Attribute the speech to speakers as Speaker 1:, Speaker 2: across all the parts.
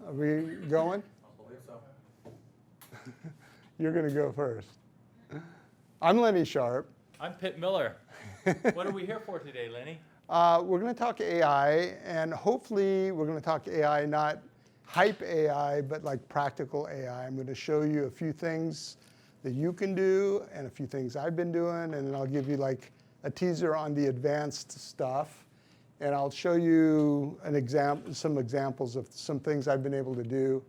Speaker 1: Are we going?
Speaker 2: I believe so.
Speaker 1: You're going to go first. I'm Lenny Sharp.
Speaker 3: I'm Pitt Miller. What are we here for today, Lenny?
Speaker 1: We're going to talk AI, and hopefully we're going to talk AI, not hype AI, but like practical AI. I'm going to show you a few things that you can do and a few things I've been doing, and then I'll give you like a teaser on the advanced stuff. And I'll show you some examples of some things I've been able to do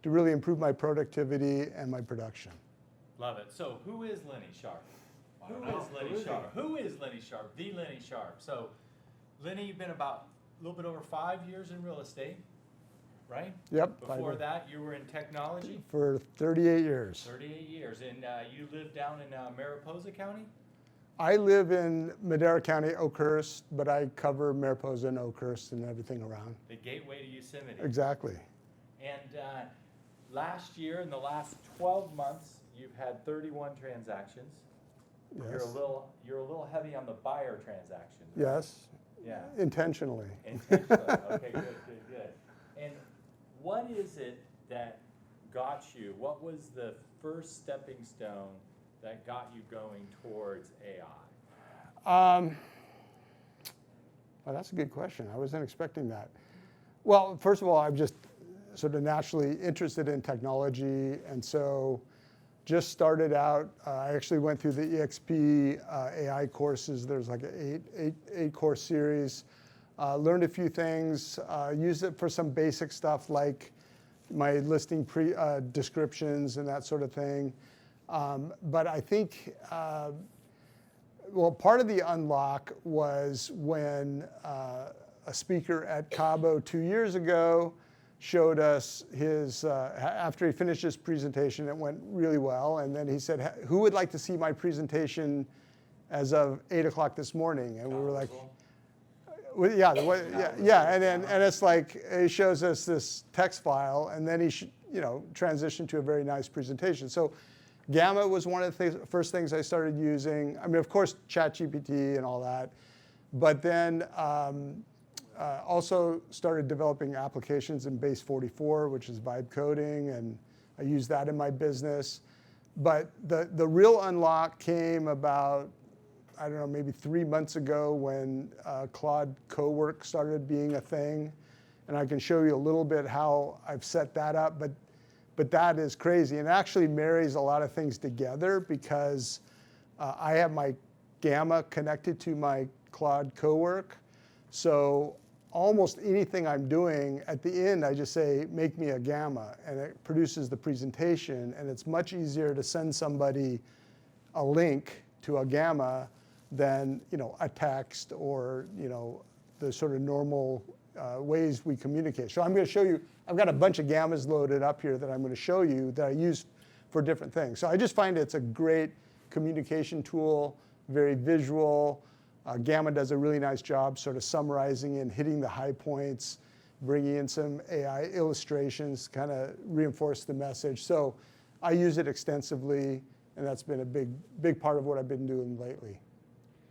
Speaker 1: to really improve my productivity and my production.
Speaker 3: Love it. So who is Lenny Sharp? Who
Speaker 2: know.
Speaker 3: is Lenny Sharp? Who is Lenny Sharp? The Lenny Sharp. So Lenny, you've been about a little bit over 5 years in real estate, right?
Speaker 1: Yep.
Speaker 3: Before that, you were in technology?
Speaker 1: For 38 years.
Speaker 3: 38 years. And you lived down in Mariposa County?
Speaker 1: I live in Madera County, Oakhurst, but I cover Mariposa and Oakhurst and everything around.
Speaker 3: The gateway to Yosemite.
Speaker 1: Exactly.
Speaker 3: And last year, in the last 12 months, you've had 31 transactions.
Speaker 1: Yes.
Speaker 3: You're a little heavy on the buyer transaction.
Speaker 1: Yes.
Speaker 3: Yeah.
Speaker 1: Intentionally.
Speaker 3: Intentionally. Okay, good. And what is it that got you? What was the first stepping stone that got you going towards AI?
Speaker 1: Well, that's a good question. I wasn't expecting that. Well, first of all, I'm just sort of naturally interested in technology, and so just started out. I actually went through the EXP AI courses. There's like an eight course series. Learned a few things. Used it for some basic stuff like my listing descriptions and that sort of thing. But I think, well, part of the unlock was when a speaker at Cabo 2 years ago showed us his, after he finished his presentation, it went really well. And then he said, who would like to see my presentation as of 8 o'clock this morning? And we were like, well, yeah, and it's like, he shows us this text file, and then he transitioned to a very nice presentation. So Gamma was one of the first things I started using. I mean, of course, ChatGPT and all that, but then also started developing applications in Base 44, which is vibe coding, and I use that in my business. But the real unlock came about, I don't know, maybe 3 months ago when Claude Cowork started being a thing. And I can show you a little bit how I've set that up, but that is crazy. And it actually marries a lot of things together because I have my Gamma connected to my Claude Cowork. So almost anything I'm doing, at the end, I just say, make me a Gamma, and it produces the presentation. And it's much easier to send somebody a link to a Gamma than a text or the sort of normal ways we communicate. So I'm going to show you, I've got a bunch of Gammas loaded up here that I'm going to show you that I use for different things. So I just find it's a great communication tool, very visual. Gamma does a really nice job sort of summarizing and hitting the high points, bringing in some AI illustrations, kind of reinforce the message. So I use it extensively, and that's been a big part of what I've been doing lately.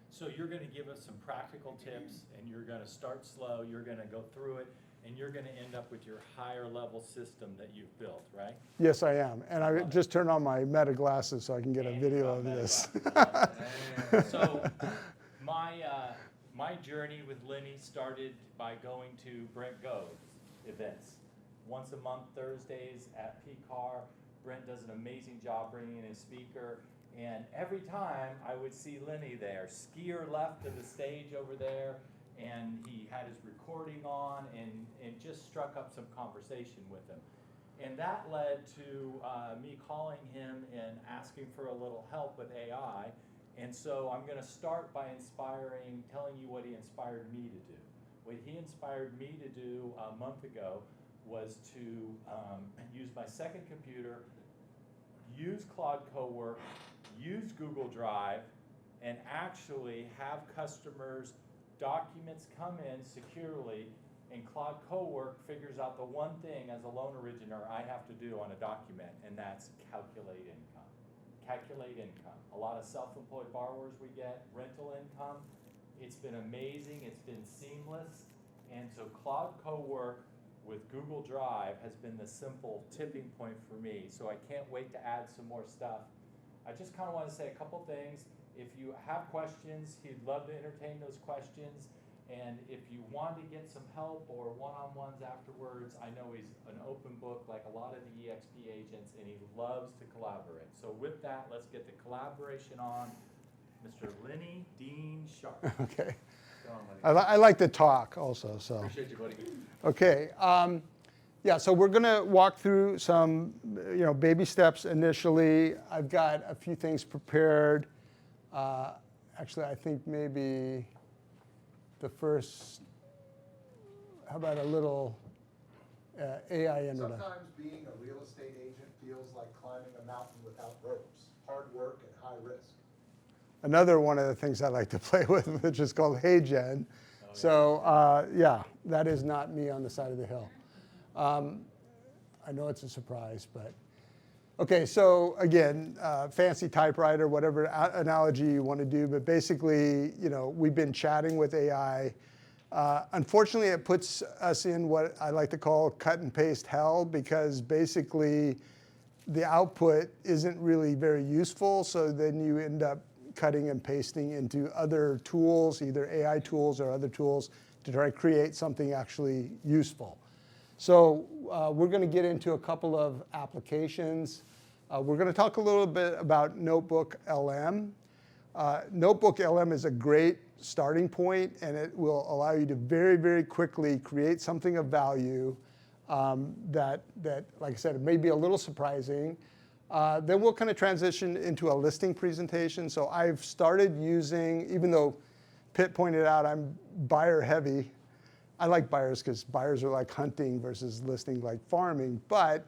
Speaker 3: So you're going to give us some practical tips, and you're going to start slow, you're going to go through it, and you're going to end up with your higher level system that you've built, right?
Speaker 1: Yes, I am. And I just turned on my Meta glasses so I can get a video of this.
Speaker 3: So my journey with Lenny started by going to Brent Go's events. Once a month, Thursdays at PCAR. Brent does an amazing job bringing in his speaker. And every time I would see Lenny there, skier left to the stage over there, and he had his recording on and just struck up some conversation with him. And that led to me calling him and asking for a little help with AI. And so I'm going to start by telling you what he inspired me to do. What he inspired me to do a month ago was to use my second computer, use Claude Cowork, use Google Drive, and actually have customers' documents come in securely, and Claude Cowork figures out the one thing as a loan originator I have to do on a document, and that's calculate income. Calculate income. A lot of self-employed borrowers we get, rental income. It's been amazing, it's been seamless, and so Claude Cowork with Google Drive has been the simple tipping point for me. So I can't wait to add some more stuff. I just kind of want to say a couple things. If you have questions, he'd love to entertain those questions. And if you want to get some help or one-on-ones afterwards, I know he's an open book like a lot of the EXP agents, and he loves to collaborate. So with that, let's get the collaboration on. Mr. Lenny Dean Sharp.
Speaker 1: Okay.
Speaker 3: Go on, buddy.
Speaker 1: I like to talk also, so.
Speaker 3: Appreciate you, buddy.
Speaker 1: Okay. Yeah, so we're going to walk through some, baby steps initially. I've got a few things prepared. Actually, I think maybe the first, how about a little AI introduction?
Speaker 4: Sometimes being a real estate agent feels like climbing a mountain without ropes, hard work and high risk.
Speaker 1: Another one of the things I like to play with, which is called Hey Gen.
Speaker 3: Oh, yeah.
Speaker 1: So yeah, that is not me on the side of the hill. I know it's a surprise, but. Okay, so again, fancy typewriter, whatever analogy you want to do, but basically, we've been chatting with AI. Unfortunately, it puts us in what I like to call cut and paste hell, because basically the output isn't really very useful, so then you end up cutting and pasting into other tools, either AI tools or other tools, to try to create something actually useful. So we're going to get into a couple of applications. We're going to talk a little bit about NotebookLM. NotebookLM is a great starting point, and it will allow you to very, very quickly create something of value that, like I said, it may be a little surprising. Then we'll kind of transition into a listing presentation. So I've started using, even though Pitt pointed out I'm buyer heavy, I like buyers because buyers are like hunting versus listing like farming. But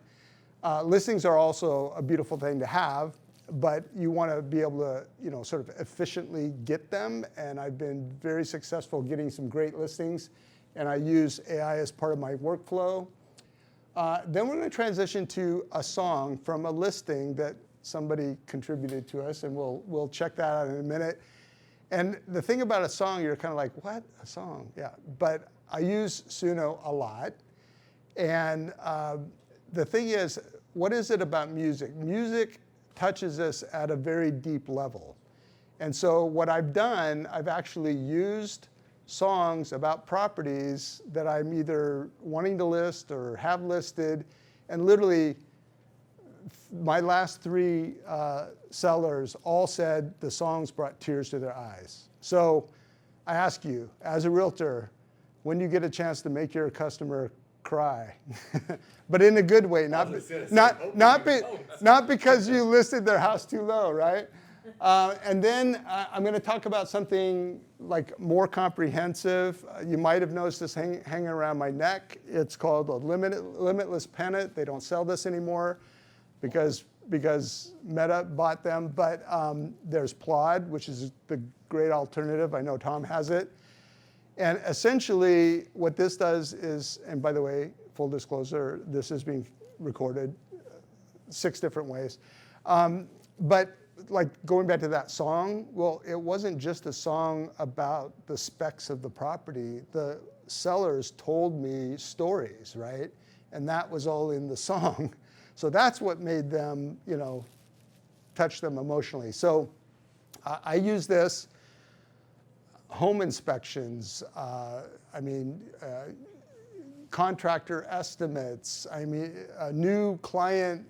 Speaker 1: listings are also a beautiful thing to have, but you want to be able to, sort of efficiently get them. And I've been very successful getting some great listings, and I use AI as part of my workflow. Then we're going to transition to a song from a listing that somebody contributed to us, and we'll check that out in a minute. And the thing about a song, you're kind of like, what? A song? Yeah. But I use Suno a lot. And the thing is, what is it about music? Music touches us at a very deep level. And so what I've done, I've actually used songs about properties that I'm either wanting to list or have listed, and literally my last 3 sellers all said the songs brought tears to their eyes. So I ask you, as a realtor, when do you get a chance to make your customer cry? But in a good way, not because you listed their house too low, right? And then I'm going to talk about something like more comprehensive. You might have noticed this hanging around my neck. It's called a limitless pennant. They don't sell this anymore because Meta bought them. But there's Claude, which is the great alternative. I know Tom has it. And essentially what this does is, and by the way, full disclosure, this is being recorded 6 different ways. But like going back to that song, well, it wasn't just a song about the specs of the property. The sellers told me stories, right? And that was all in the song. So that's what made them, touch them emotionally. So I use this. Home inspections, contractor estimates, new client,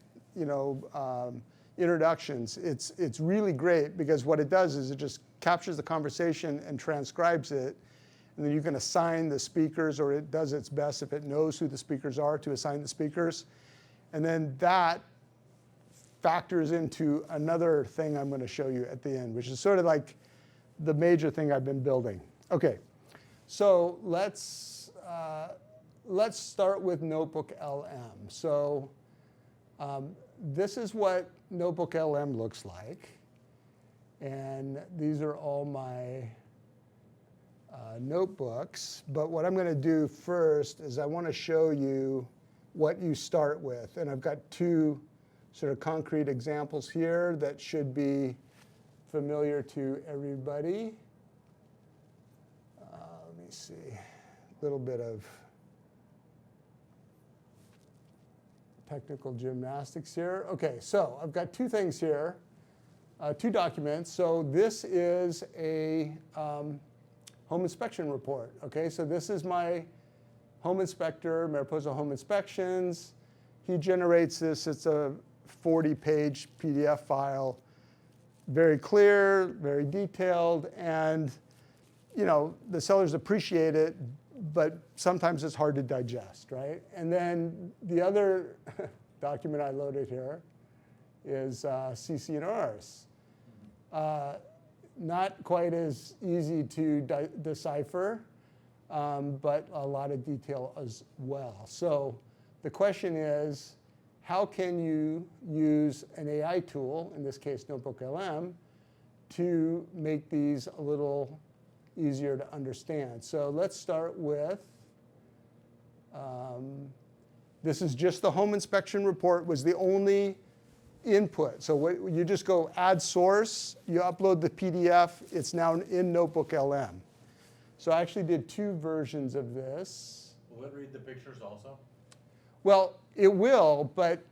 Speaker 1: introductions. It's really great because what it does is it just captures the conversation and transcribes it, and then you can assign the speakers, or it does its best if it knows who the speakers are to assign the speakers. And then that factors into another thing I'm going to show you at the end, which is sort of like the major thing I've been building. Okay, so let's start with NotebookLM. So this is what NotebookLM looks like, and these are all my notebooks. But what I'm going to do first is I want to show you what you start with, and I've got 2 sort of concrete examples here that should be familiar to everybody. Let me see, a little bit of technical gymnastics here. Okay, so I've got two things here, two documents. So this is a home inspection report. Okay, so this is my home inspector, Mariposa Home Inspections. He generates this. It's a 40-page PDF file, very clear, very detailed, and the sellers appreciate it, but sometimes it's hard to digest, right? And then the other document I loaded here is CC&Rs. Not quite as easy to decipher, but a lot of detail as well. So the question is, how can you use an AI tool, in this case NotebookLM, to make these a little easier to understand? So let's start with, this is just the home inspection report, was the only input. So you just go add source, you upload the PDF, it's now in NotebookLM. So I actually did two versions of this.
Speaker 2: Will it read the pictures also?
Speaker 1: Well, it will, but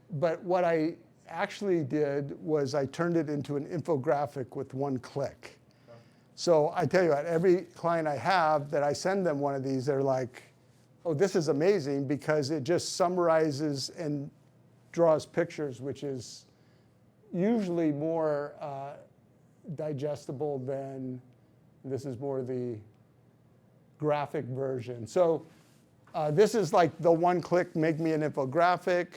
Speaker 1: what I actually did was I turned it into an infographic with one click. Okay. So I tell you what, every client I have that I send them one of these, they're like, oh, this is amazing, because it just summarizes and draws pictures, which is usually more digestible than, this is more the graphic version. So this is like the one click, make me an infographic.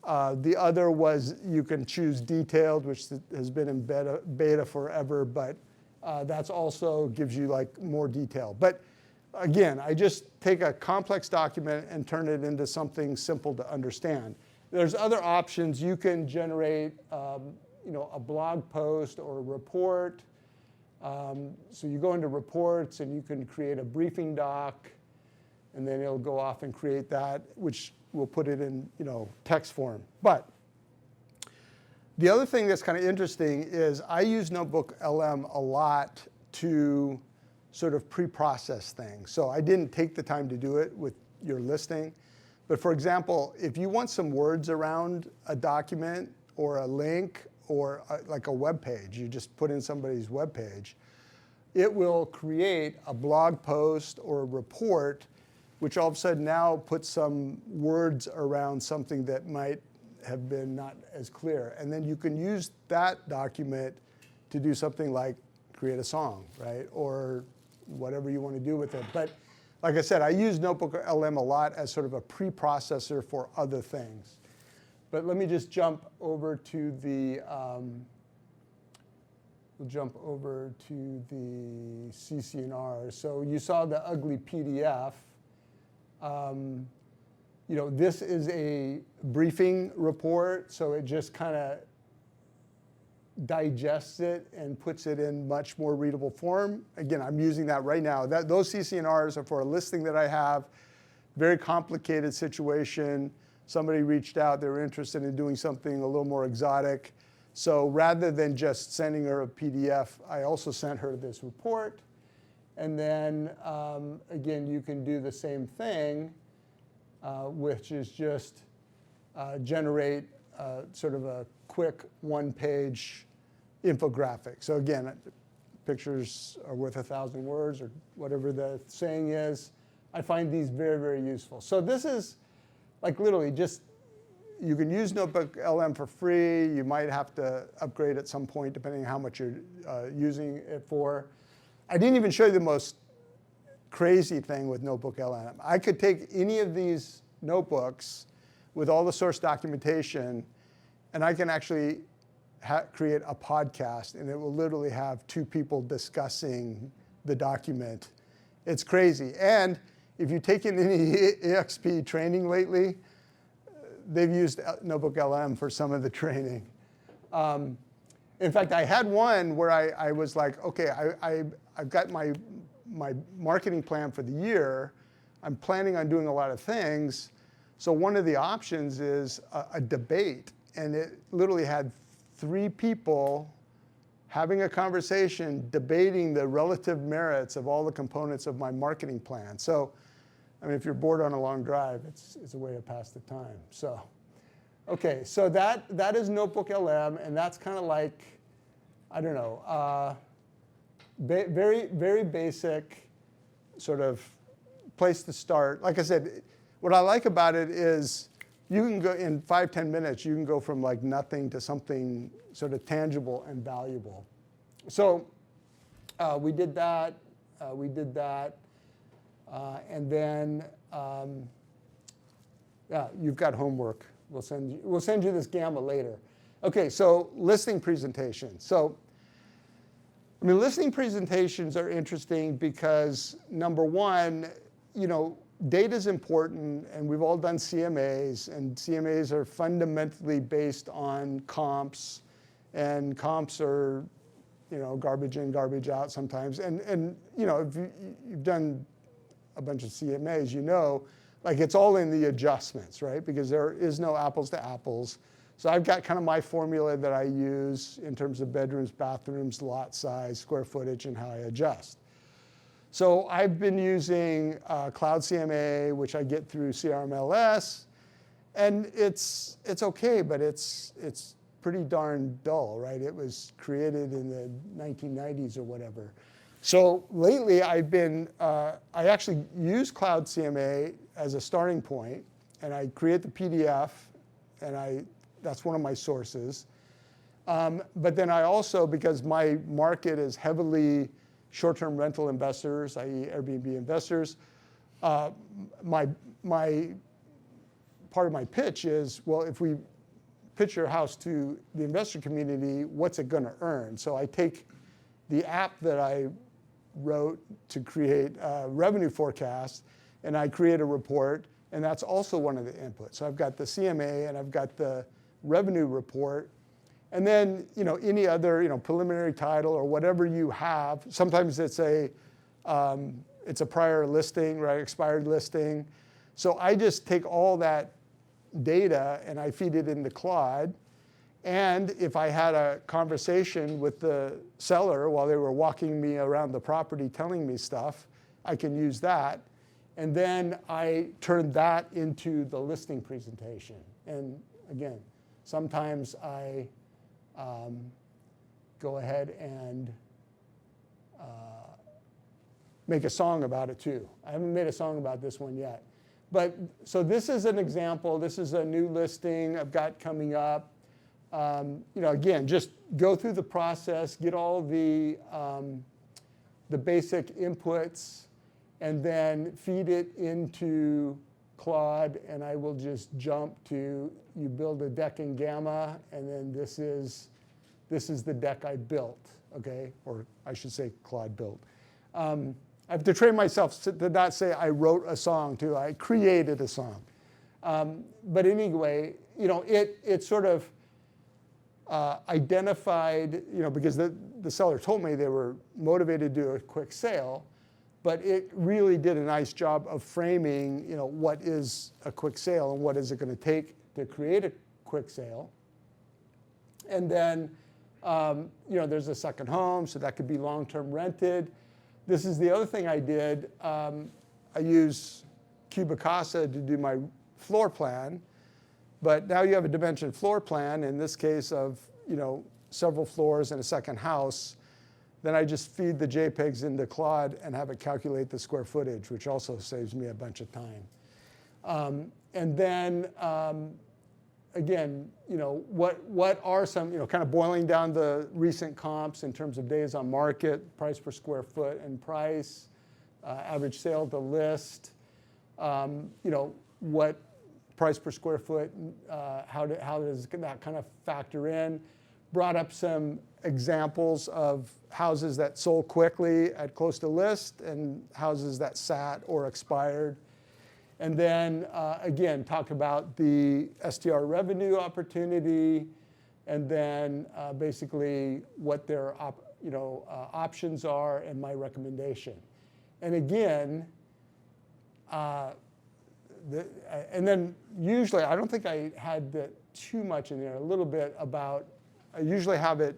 Speaker 1: The other was you can choose detailed, which has been in beta forever, but that's also gives you like more detail. But again, I just take a complex document and turn it into something simple to understand. There's other options. You can generate a blog post or a report. So you go into reports and you can create a briefing doc, and then it'll go off and create that, which will put it in text form. But the other thing that's kind of interesting is I use NotebookLM a lot to sort of pre-process things. So I didn't take the time to do it with your listing. But for example, if you want some words around a document or a link or like a web page, you just put in somebody's web page, it will create a blog post or a report, which all of a sudden now puts some words around something that might have been not as clear. And then you can use that document to do something like create a song, right? Or whatever you want to do with it. But like I said, I use NotebookLM a lot as sort of a preprocessor for other things. But let me just jump over to the CC&R. So you saw the ugly PDF. This is a briefing report, so it just kind of digests it and puts it in much more readable form. Again, I'm using that right now. Those CC&Rs are for a listing that I have, very complicated situation. Somebody reached out, they were interested in doing something a little more exotic. So rather than just sending her a PDF, I also sent her this report. And then, again, you can do the same thing, which is just generate sort of a quick one-page infographic. So again, pictures are worth 1,000 words, or whatever the saying is. I find these very, very useful. So this is like literally just, you can use NotebookLM for free. You might have to upgrade at some point, depending on how much you're using it for. I didn't even show you the most crazy thing with NotebookLM. I could take any of these notebooks with all the source documentation, and I can actually create a podcast, and it will literally have two people discussing the document. It's crazy. And if you've taken any EXP training lately, they've used NotebookLM for some of the training. In fact, I had one where I was like, okay, I've got my marketing plan for the year. I'm planning on doing a lot of things. So one of the options is a debate. And it literally had 3 people having a conversation, debating the relative merits of all the components of my marketing plan. So, I mean, if you're bored on a long drive, it's a way to pass the time. So, Okay, so that is NotebookLM, and that's kind of like, I don't know, very, very basic sort of place to start. Like I said, what I like about it is you can go in 5-10 minutes, you can go from like nothing to something sort of tangible and valuable. So we did that, and then yeah, you've got homework. We'll send you this gamma later. Okay, so listing presentations. So, I mean, listing presentations are interesting because number one, you know, data is important, and we've all done CMAs, and CMAs are fundamentally based on comps, and comps are, you know, garbage in, garbage out sometimes. And you know, if you've done a bunch of CMAs, you know, like it's all in the adjustments, right? Because there is no apples to apples. So I've got kind of my formula that I use in terms of bedrooms, bathrooms, lot size, square footage, and how I adjust. So I've been using Cloud CMA, which I get through CRMLS, and it's okay, but it's pretty darn dull, right? It was created in the 1990s or whatever. So lately I've been, I actually use Cloud CMA as a starting point, and I create the PDF, and that's one of my sources. But then I also, because my market is heavily short-term rental investors, i.e. Airbnb investors, my part of my pitch is, well, if we pitch your house to the investor community, what's it going to earn? So I take the app that I wrote to create a revenue forecast, and I create a report, and that's also one of the inputs. So I've got the CMA, and I've got the revenue report, and then, you know, any other, you know, preliminary title or whatever you have. Sometimes it's a prior listing, right, expired listing. So I just take all that data and I feed it into Claude. And if I had a conversation with the seller while they were walking me around the property telling me stuff, I can use that. And then I turn that into the listing presentation. And again, sometimes I go ahead and make a song about it too. I haven't made a song about this one yet. But so this is an example. This is a new listing I've got coming up. You know, again, just go through the process, get all the basic inputs, and then feed it into Claude, and I will just jump to, you build a deck in Gamma, and then this is the deck I built, okay? Or I should say Claude built. I have to train myself to not say I wrote a song too, I created a song. But anyway, you know, it sort of identified, you know, because the seller told me they were motivated to do a quick sale, but it really did a nice job of framing, you know, what is a quick sale and what is it going to take to create a quick sale. And then, you know, there's a second home, so that could be long-term rented. This is the other thing I did. I use Cubicasa to do my floor plan, but now you have a dimension floor plan, in this case of, you know, several floors and a second house. Then I just feed the JPEGs into Claude and have it calculate the square footage, which also saves me a bunch of time. And then, again, you know, what are some, you know, kind of boiling down the recent comps in terms of days on market, price per square foot and price, average sale to list, you know, what price per square foot, how does that kind of factor in? Brought up some examples of houses that sold quickly at close to list and houses that sat or expired. And then, again, talk about the STR revenue opportunity, and then basically what their options are and my recommendation. And again, and then usually, I don't think I had too much in there, a little bit about, I usually have it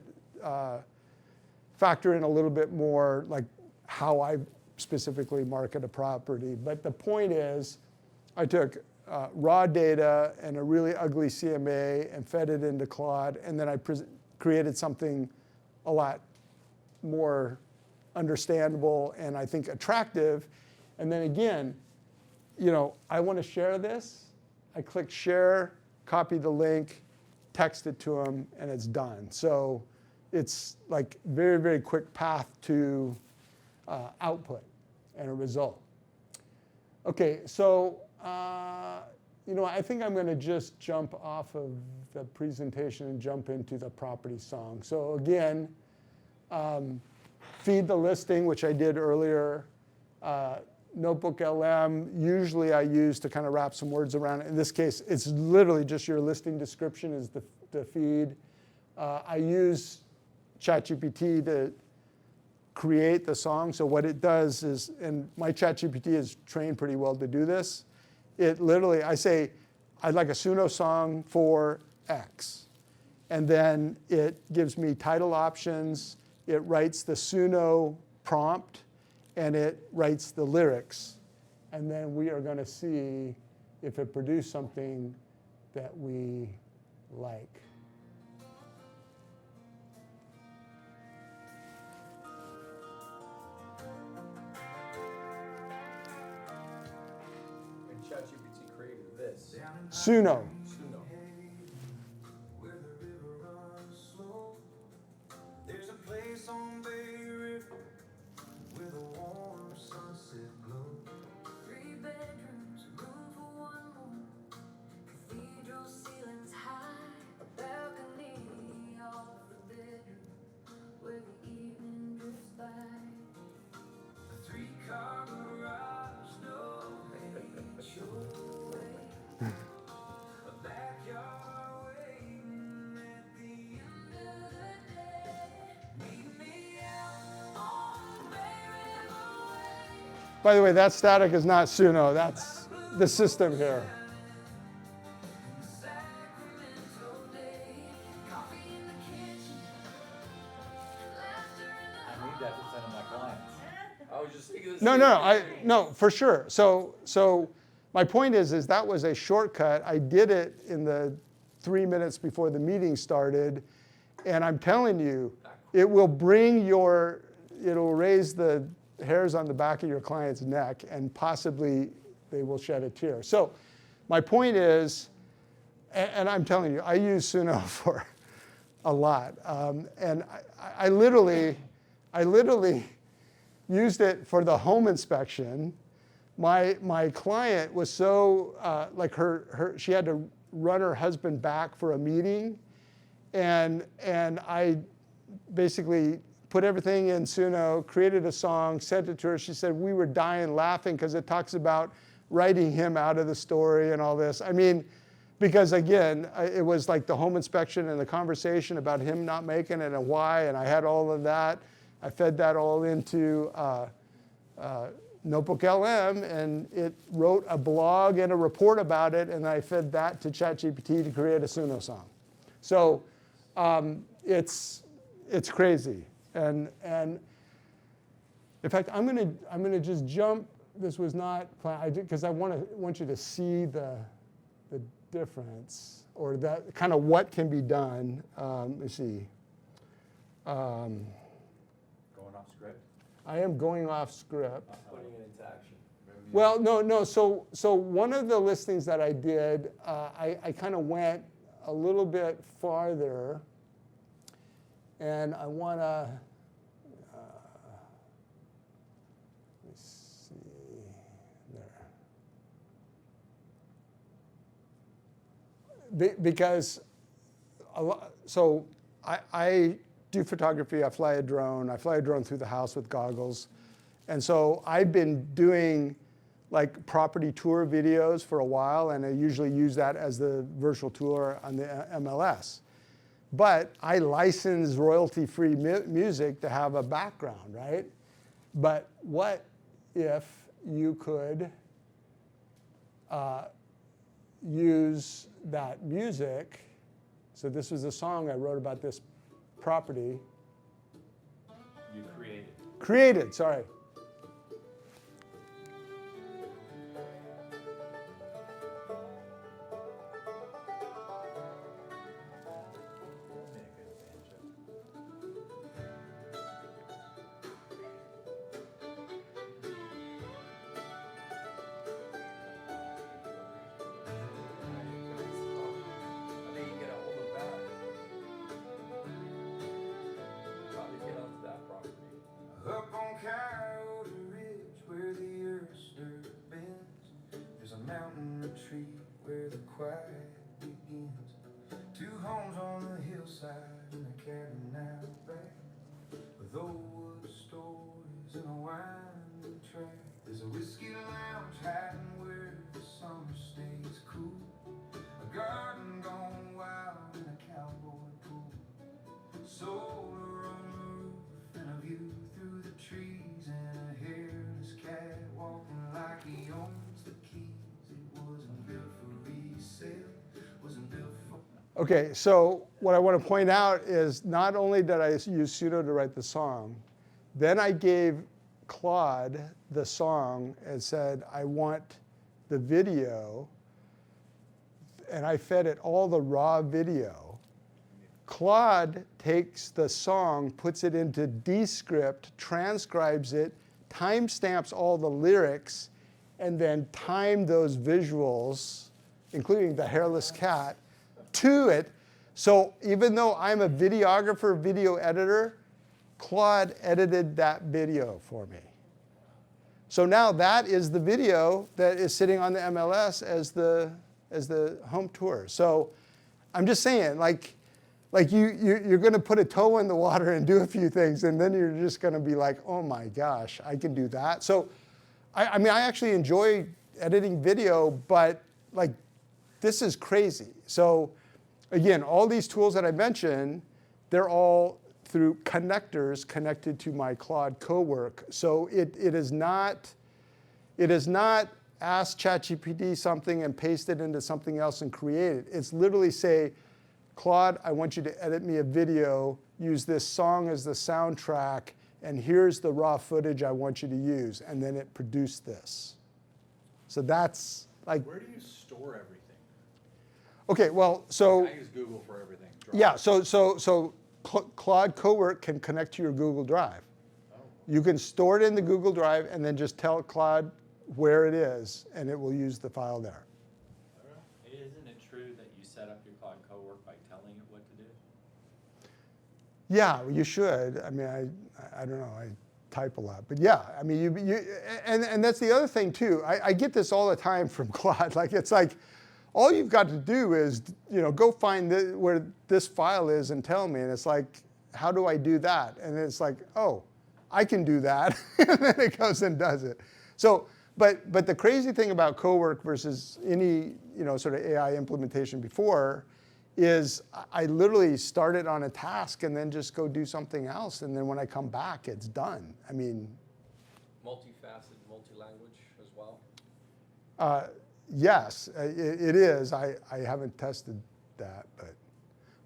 Speaker 1: factor in a little bit more like how I specifically market a property. But the point is, I took raw data and a really ugly CMA and fed it into Claude, and then I created something a lot more understandable and I think attractive. And then again, I want to share this. I click share, copy the link, text it to them, and it's done. So it's like very, very quick path to output and a result. Okay, so I think I'm going to just jump off of the presentation and jump into the property song. So again, feed the listing, which I did earlier. NotebookLM, usually I use to kind of wrap some words around it. In this case, it's literally just your listing description is the feed. I use ChatGPT to create the song. So what it does is, and my ChatGPT is trained pretty well to do this. It literally, I say, I'd like a Suno song for X. And then it gives me title options. It writes the Suno prompt, and it writes the lyrics. And then we are going to see if it produced something that we like.
Speaker 2: And ChatGPT created this.
Speaker 1: Suno.
Speaker 2: Suno.
Speaker 5: There's a place on Bay River with a warm sunset glow.
Speaker 6: 3 bedrooms, room for one more. Cathedral ceilings high, a balcony off the bedroom where the evening drifts by.
Speaker 5: A 3-car garage, no HOA. A backyard waiting at the end of the day. Meet me out on Bay River Way.
Speaker 1: By the way, that static is not Suno. That's the system here.
Speaker 6: Sacramento day, coffee in the kitchen, laughter in the
Speaker 3: I need that to send to my clients.
Speaker 2: I was just thinking this.
Speaker 1: No, for sure. So my point is that was a shortcut. I did it in the 3 minutes before the meeting started, and I'm telling you, it will it'll raise the hairs on the back of your client's neck, and possibly they will shed a tear. So my point is, and I'm telling you, I use Suno for a lot, and I literally used it for the home inspection. My client was so like she had to run her husband back for a meeting, and I basically put everything in Suno, created a song, sent it to her. She said we were dying laughing because it talks about writing him out of the story and all this. I mean, because again, it was like the home inspection and the conversation about him not making it and why, and I had all of that. I fed that all into NotebookLM, and it wrote a blog and a report about it, and I fed that to ChatGPT to create a Suno song. So it's crazy, and in fact, I'm gonna just jump. This was not planned because I want you to see the difference, or that kind of what can be done. Let's see.
Speaker 3: Going off script?
Speaker 1: I am going off script.
Speaker 2: Putting it into action.
Speaker 1: Well, no. So one of the listings that I did, I kind of went a little bit farther, and I want to. Let's see there. Because so I do photography. I fly a drone. I fly a drone through the house with goggles. And so I've been doing like property tour videos for a while, and I usually use that as the virtual tour on the MLS. But I license royalty-free music to have a background, right? But what if you could use that music? So this was a song I wrote about this property.
Speaker 3: You created.
Speaker 1: Created, sorry.
Speaker 5: begins. 2 homes on the hillside and a cabin out back, with old wood stories and a winding track. There's a whiskey lounge hiding where the summer stays cool, a garden gone wild and a cowboy pool, solar on the roof and a view through the trees, and a hairless cat walking like he owns the keys. It wasn't built for resale, wasn't built for...
Speaker 1: Okay, so what I want to point out is not only did I use Suno to write the song, then I gave Claude the song and said, I want the video, and I fed it all the raw video. Claude takes the song, puts it into Descript, transcribes it, timestamps all the lyrics, and then timed those visuals, including the hairless cat, to it. So even though I'm a videographer, video editor, Claude edited that video for me. So now that is the video that is sitting on the MLS as the home tour. So I'm just saying, like you're going to put a toe in the water and do a few things, and then you're just going to be like, oh my gosh, I can do that. So I mean, I actually enjoy editing video, but like this is crazy. So again, all these tools that I mentioned, they're all through connectors connected to my Claude Cowork. So it is not ask ChatGPT something and paste it into something else and create it. It's literally say, Claude, I want you to edit me a video, use this song as the soundtrack, and here's the raw footage I want you to use. And then it produced this. So that's like...
Speaker 7: Where do you store everything?
Speaker 1: Okay, well, so...
Speaker 7: I use Google for everything.
Speaker 1: Yeah, so Claude Cowork can connect to your Google Drive.
Speaker 7: Oh.
Speaker 1: You can store it in the Google Drive and then just tell Claude where it is, and it will use the file there.
Speaker 3: Isn't it true that you set up your Claude Cowork by telling it what to do?
Speaker 1: Yeah, you should. I mean, I don't know. I type a lot, but yeah. I mean, and that's the other thing too. I get this all the time from Claude. Like it's like, all you've got to do is, go find where this file is and tell me. And it's like, how do I do that? And it's like, oh, I can do that. And then it goes and does it. So, but the crazy thing about Cowork versus any sort of AI implementation before is I literally start it on a task and then just go do something else. And then when I come back, it's done. I mean,
Speaker 2: Multifaceted, multi-language as well.
Speaker 1: Yes, it is. I haven't tested that,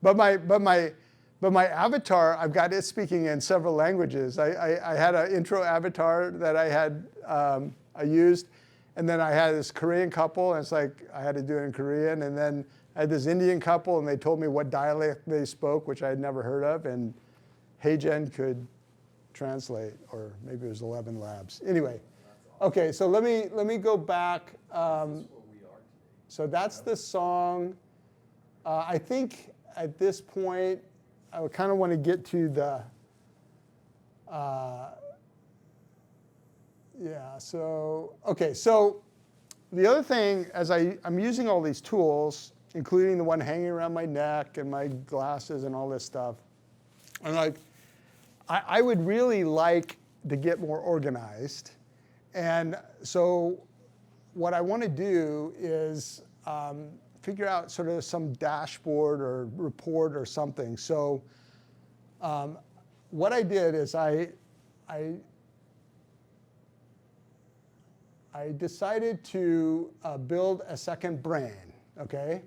Speaker 1: but my avatar, I've got it speaking in several languages. I had an intro avatar that I used, and then I had this Korean couple, and it's like I had to do it in Korean, and then I had this Indian couple, and they told me what dialect they spoke, which I had never heard of, and HeyGen could translate, or maybe it was 11 Labs. Anyway, okay, so let me go back. So that's the song. I think at this point, I would kind of want to get to the, okay, so the other thing, as I'm using all these tools, including the one hanging around my neck and my glasses and all this stuff, I'm like, I would really like to get more organized. And so what I want to do is figure out sort of some dashboard or report or something. So what I did is I decided to build a second brain, okay?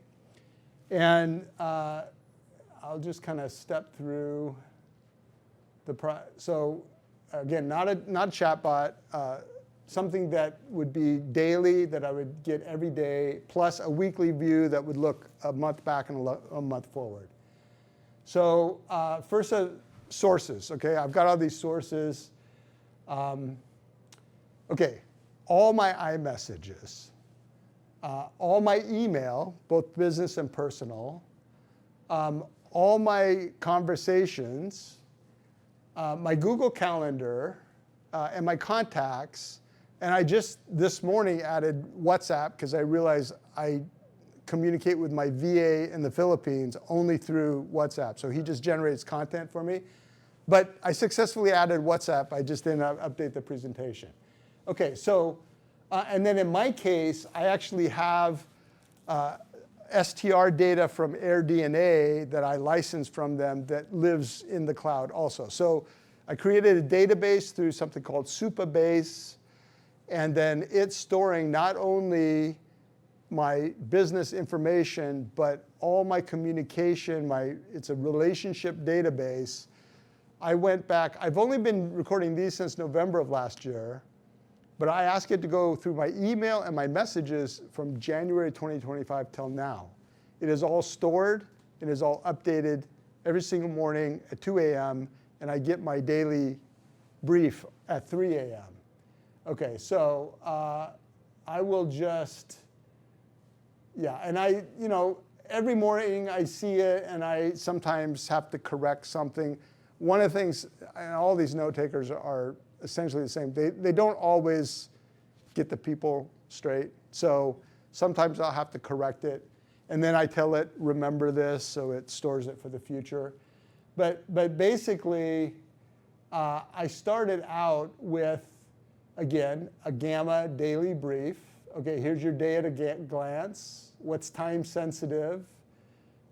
Speaker 1: And I'll just kind of step through so again, not a chatbot, something that would be daily, that I would get every day, plus a weekly view that would look a month back and a month forward. So first, sources, okay? I've got all these sources. Okay, all my iMessages, all my email, both business and personal, all my conversations, my Google Calendar, and my contacts. And I just this morning added WhatsApp because I realized I communicate with my VA in the Philippines only through WhatsApp. So he just generates content for me. But I successfully added WhatsApp. I just didn't update the presentation. Okay, so, and then in my case, I actually have STR data from AirDNA that I licensed from them that lives in the cloud also. So I created a database through something called Supabase, and then it's storing not only my business information, but all my communication, it's a relationship database. I went back, I've only been recording these since November of last year, but I asked it to go through my email and my messages from January 2025 till now. It is all stored, it is all updated every single morning at 2 a.m., and I get my daily brief at 3 a.m. Okay, so I will just, yeah, and every morning I see it and I sometimes have to correct something. One of the things, and all these note takers are essentially the same, they don't always get the people straight. So sometimes I'll have to correct it. And then I tell it, remember this, so it stores it for the future. But basically, I started out with, again, a Gamma daily brief. Okay, here's your day at a glance. What's time sensitive?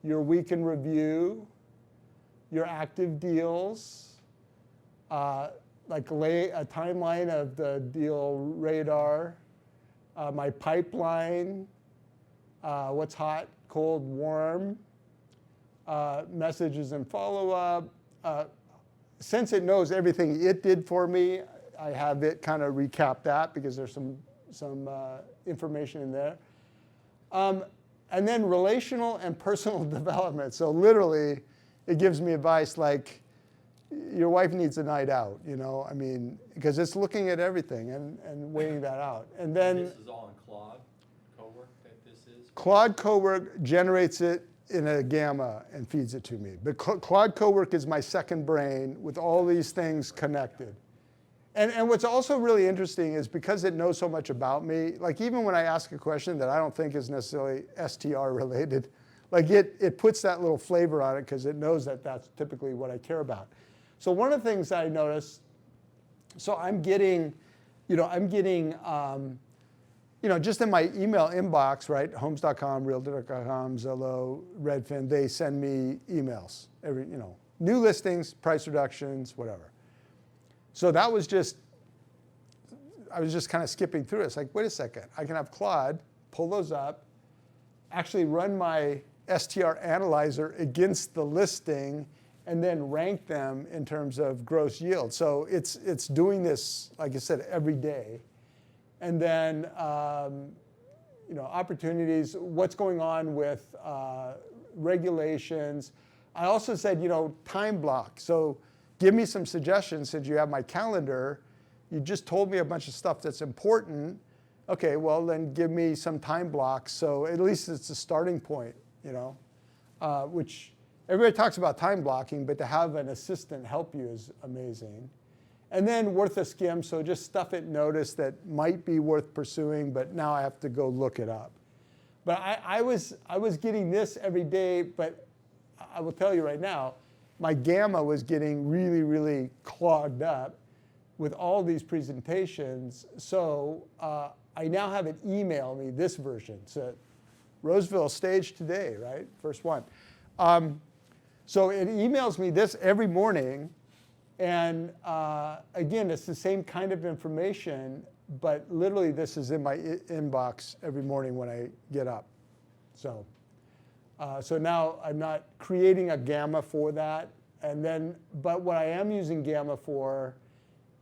Speaker 1: Your week in review, your active deals, like a timeline of the deal radar, my pipeline, what's hot, cold, warm, messages and follow-up. Since it knows everything it did for me, I have it kind of recap that because there's some information in there. And then relational and personal development. So literally, it gives me advice like, your wife needs a night out, I mean, because it's looking at everything and weighing that out. And then
Speaker 2: This is all in Claude, Cowork that this is?
Speaker 1: Claude Cowork generates it in a Gamma and feeds it to me. But Claude Cowork is my second brain with all these things connected. And what's also really interesting is because it knows so much about me, like even when I ask a question that I don't think is necessarily STR related, like it puts that little flavor on it because it knows that that's typically what I care about. So one of the things I noticed, so I'm getting, just in my email inbox, right? Homes.com, Realtor.com, Zillow, Redfin, they send me emails every, new listings, price reductions, whatever. So that was I was just kind of skipping through it. It's like, wait a second, I can have Claude pull those up, actually run my STR analyzer against the listing, and then rank them in terms of gross yield. So it's doing this, like I said, every day. And then, opportunities, what's going on with regulations. I also said, time block. So give me some suggestions since you have my calendar. You just told me a bunch of stuff that's important. Okay, well then give me some time blocks. So at least it's a starting point, which everybody talks about time blocking, but to have an assistant help you is amazing. And then worth a skim, so just stuff it noticed that might be worth pursuing, but now I have to go look it up. But I was getting this every day, but I will tell you right now, my Gamma was getting really, really clogged up with all these presentations. So I now have it email me this version. So Roseville stage today, right? First one. So it emails me this every morning. And again, it's the same kind of information, but literally this is in my inbox every morning when I get up. So now I'm not creating a Gamma for that. But what I am using Gamma for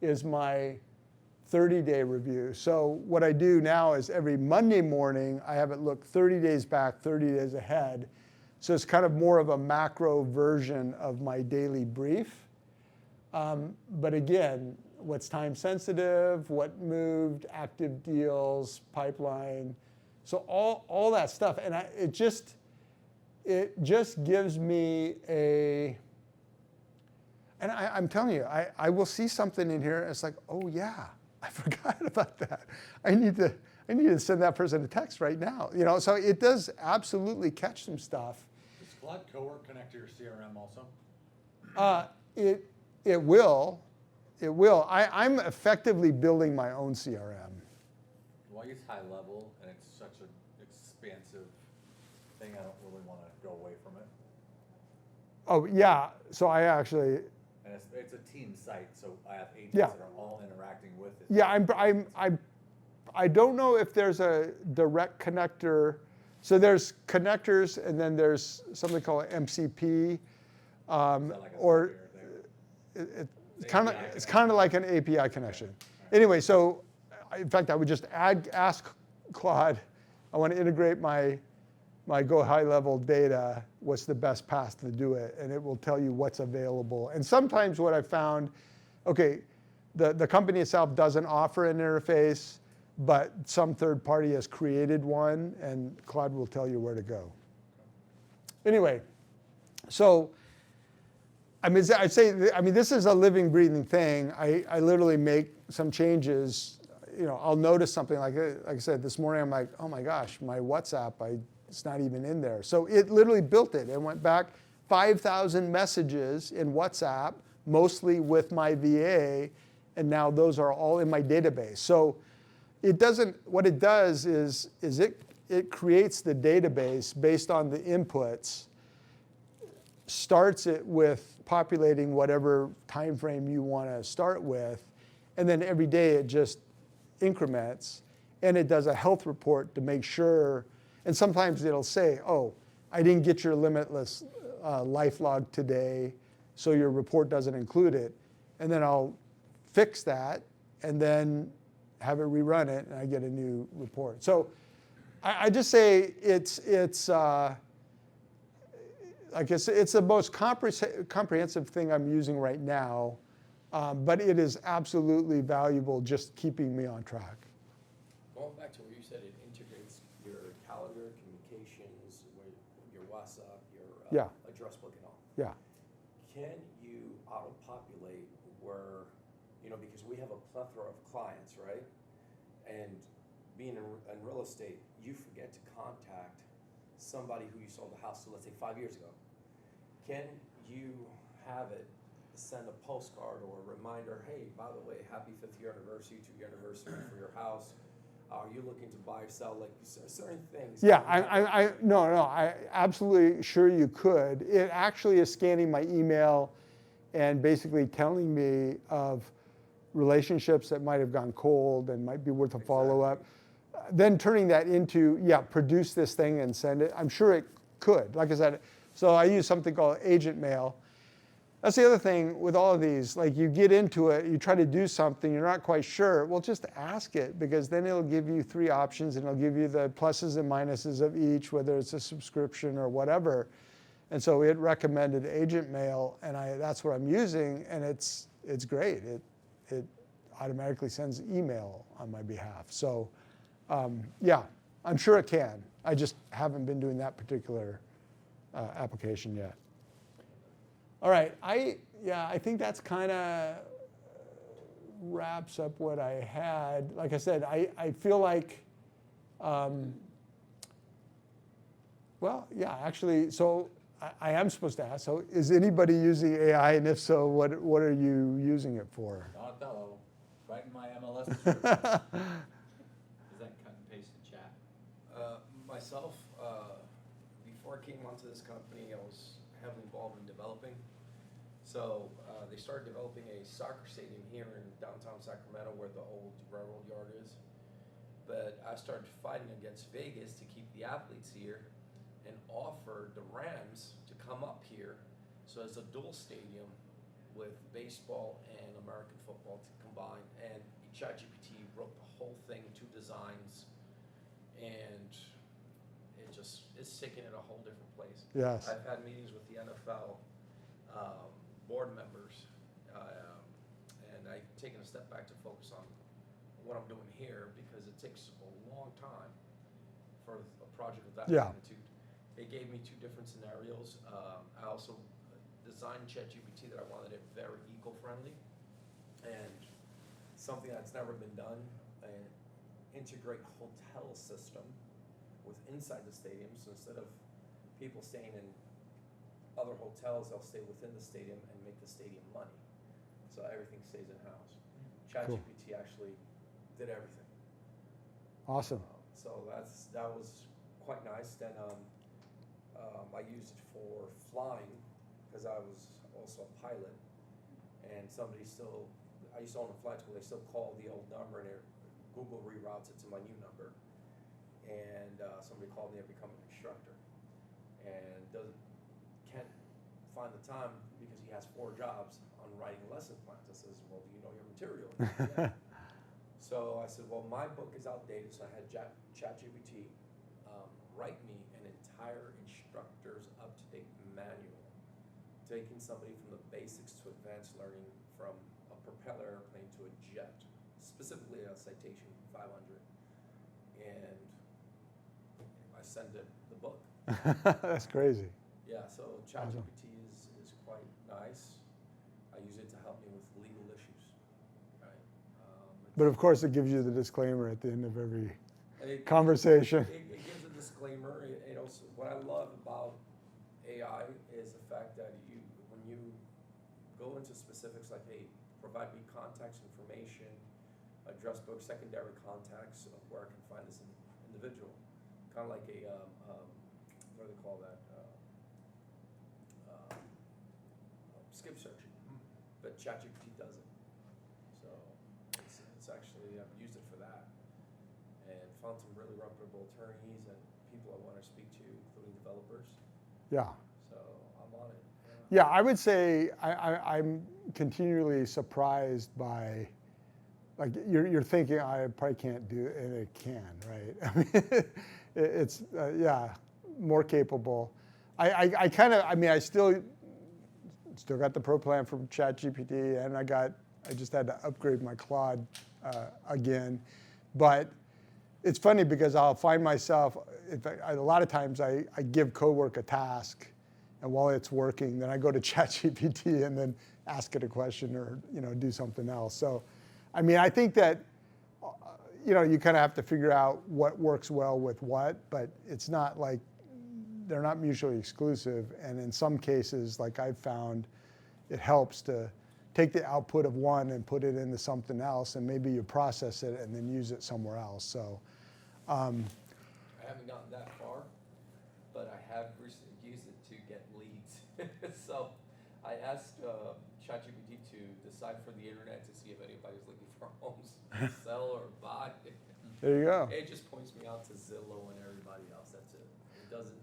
Speaker 1: is my 30-day review. So what I do now is every Monday morning, I have it look 30 days back, 30 days ahead. So it's kind of more of a macro version of my daily brief. But again, what's time sensitive, what moved, active deals, pipeline. So all that stuff. And it just gives me and I'm telling you, I will see something in here, and it's like, oh yeah, I forgot about that. I need I need to send that person a text right now. You know, so it does absolutely catch some stuff.
Speaker 7: Does Claude Cowork connect to your CRM also?
Speaker 1: It will. It will. I'm effectively building my own CRM.
Speaker 7: Well, I use high level, and it's such an expansive thing. I don't really want to go away from it.
Speaker 1: Oh yeah. So I actually.
Speaker 7: And it's a team site, so I have agents
Speaker 1: Yeah.
Speaker 7: that are all interacting with it.
Speaker 1: Yeah. I don't know if there's a direct connector. So there's connectors, and then there's something called MCP,
Speaker 7: Is that like a
Speaker 1: or
Speaker 7: there?
Speaker 1: it's kind of like an API connection. Anyway, so in fact, I would just ask Claude, I want to integrate my Go high level data. What's the best path to do it? And it will tell you what's available. And sometimes what I found, okay, the company itself doesn't offer an interface, but some third party has created one, and Claude will tell you where to go. Anyway, so I mean, this is a living, breathing thing. I literally make some changes. You know, I'll notice something like I said this morning. I'm like, oh my gosh, my WhatsApp, it's not even in there. So it literally built it. It went back 5,000 messages in WhatsApp, mostly with my VA, and now those are all in my database. So it doesn't. What it does is it creates the database based on the inputs, starts it with populating whatever time frame you want to start with, and then every day it just increments, and it does a health report to make sure. And sometimes it'll say, oh, I didn't get your limitless life log today, so your report doesn't include it. And then I'll fix that and then have it rerun it, and I get a new report. So I just say it's the most comprehensive thing I'm using right now, but it is absolutely valuable just keeping me on track.
Speaker 8: Going back to where you said it integrates your calendar, communications, your WhatsApp, your address book and all.
Speaker 1: Yeah.
Speaker 8: Can you auto-populate where, because we have a plethora of clients, right? And being in real estate, you forget to contact somebody who you sold the house to, let's say 5 years ago. Can you have it send a postcard or a reminder, hey, by the way, happy 5th year anniversary, 2-year anniversary for your house. Are you looking to buy or sell, like certain things?
Speaker 1: Yeah, I absolutely sure you could. It actually is scanning my email and basically telling me of relationships that might have gone cold and might be worth a follow-up. Then turning that into, produce this thing and send it. I'm sure it could. Like I said, so I use something called agent mail. That's the other thing with all of these. Like you get into it, you try to do something, you're not quite sure. Well, just ask it, because then it'll give you 3 options, and it'll give you the pluses and minuses of each, whether it's a subscription or whatever. And so it recommended agent mail, and that's what I'm using, and it's great. It automatically sends email on my behalf. So I'm sure it can. I just haven't been doing that particular application yet. All right, I think that's kind of wraps up what I had. Like I said, I feel like, actually, so I am supposed to ask, so is anybody using AI, and if so, what are you using it for?
Speaker 3: Not that level. Right in my MLS description. Is that cut and paste in chat?
Speaker 8: Myself, before I came onto this company, I was heavily involved in developing. So they started developing a soccer stadium here in downtown Sacramento where the old railroad yard is. But I started fighting against Vegas to keep the athletes here and offered the Rams to come up here. So it's a dual stadium with baseball and American football to combine. And ChatGPT wrote the whole thing, 2 designs, and it's taking it a whole different place.
Speaker 1: Yes.
Speaker 8: I've had meetings with the NFL board members, and I've taken a step back to focus on what I'm doing here, because it takes a long time for a project of that magnitude. They gave me 2 different scenarios. I also designed ChatGPT that I wanted it very eco-friendly, and something that's never been done integrate hotel system with inside the stadium. So instead of people staying in other hotels, they'll stay within the stadium and make the stadium money. So everything stays in-house.
Speaker 1: Cool.
Speaker 8: ChatGPT actually did everything.
Speaker 1: Awesome.
Speaker 8: So that was quite nice. Then I used it for flying because I was also a pilot, and I used to own a flight school. They still call the old number, and Google reroutes it to my new number. And somebody called me to become an instructor, and can't find the time because he has 4 jobs on writing lesson plans. I says, well, do you know your material? Yeah. So I said, well, my book is outdated, so I had ChatGPT write me an entire instructor's up-to-date manual, taking somebody from the basics to advanced learning, from a propeller airplane to a jet, specifically a Citation 500. And I send it the book.
Speaker 1: That's crazy.
Speaker 8: Yeah, so ChatGPT is quite nice. I use it to help me with legal issues, right?
Speaker 1: But of course, it gives you the disclaimer at the end of every
Speaker 8: It
Speaker 1: conversation.
Speaker 8: gives a disclaimer. It also, what I love about AI is the fact that when you go into specifics like, hey, provide me contact information, address book, secondary contacts of where I can find this individual, kind of like a what do they call that? Skip search, but ChatGPT does it. So it's actually, I've used it for that, and found some really reputable attorneys and people I want to speak to, including developers.
Speaker 1: Yeah.
Speaker 8: So I'm on it.
Speaker 1: Yeah, I would say I'm continually surprised by, like, you're thinking I probably can't do it, and it can, right? I mean, it's more capable. I still got the pro plan from ChatGPT, and I just had to upgrade my Claude again. But it's funny because I'll find myself, a lot of times I give Cowork a task, and while it's working, then I go to ChatGPT and then ask it a question or do something else. So, I mean, I think that you kind of have to figure out what works well with what, but it's not like they're not mutually exclusive. And in some cases, like I've found, it helps to take the output of one and put it into something else, and maybe you process it and then use it somewhere else. So.
Speaker 8: I haven't gotten that far, but I have recently used it to get leads. So I asked ChatGPT to decipher the internet to see if anybody's looking for homes to sell or buy.
Speaker 1: There you go.
Speaker 8: It just points me out to Zillow and everybody else. That's it. It doesn't.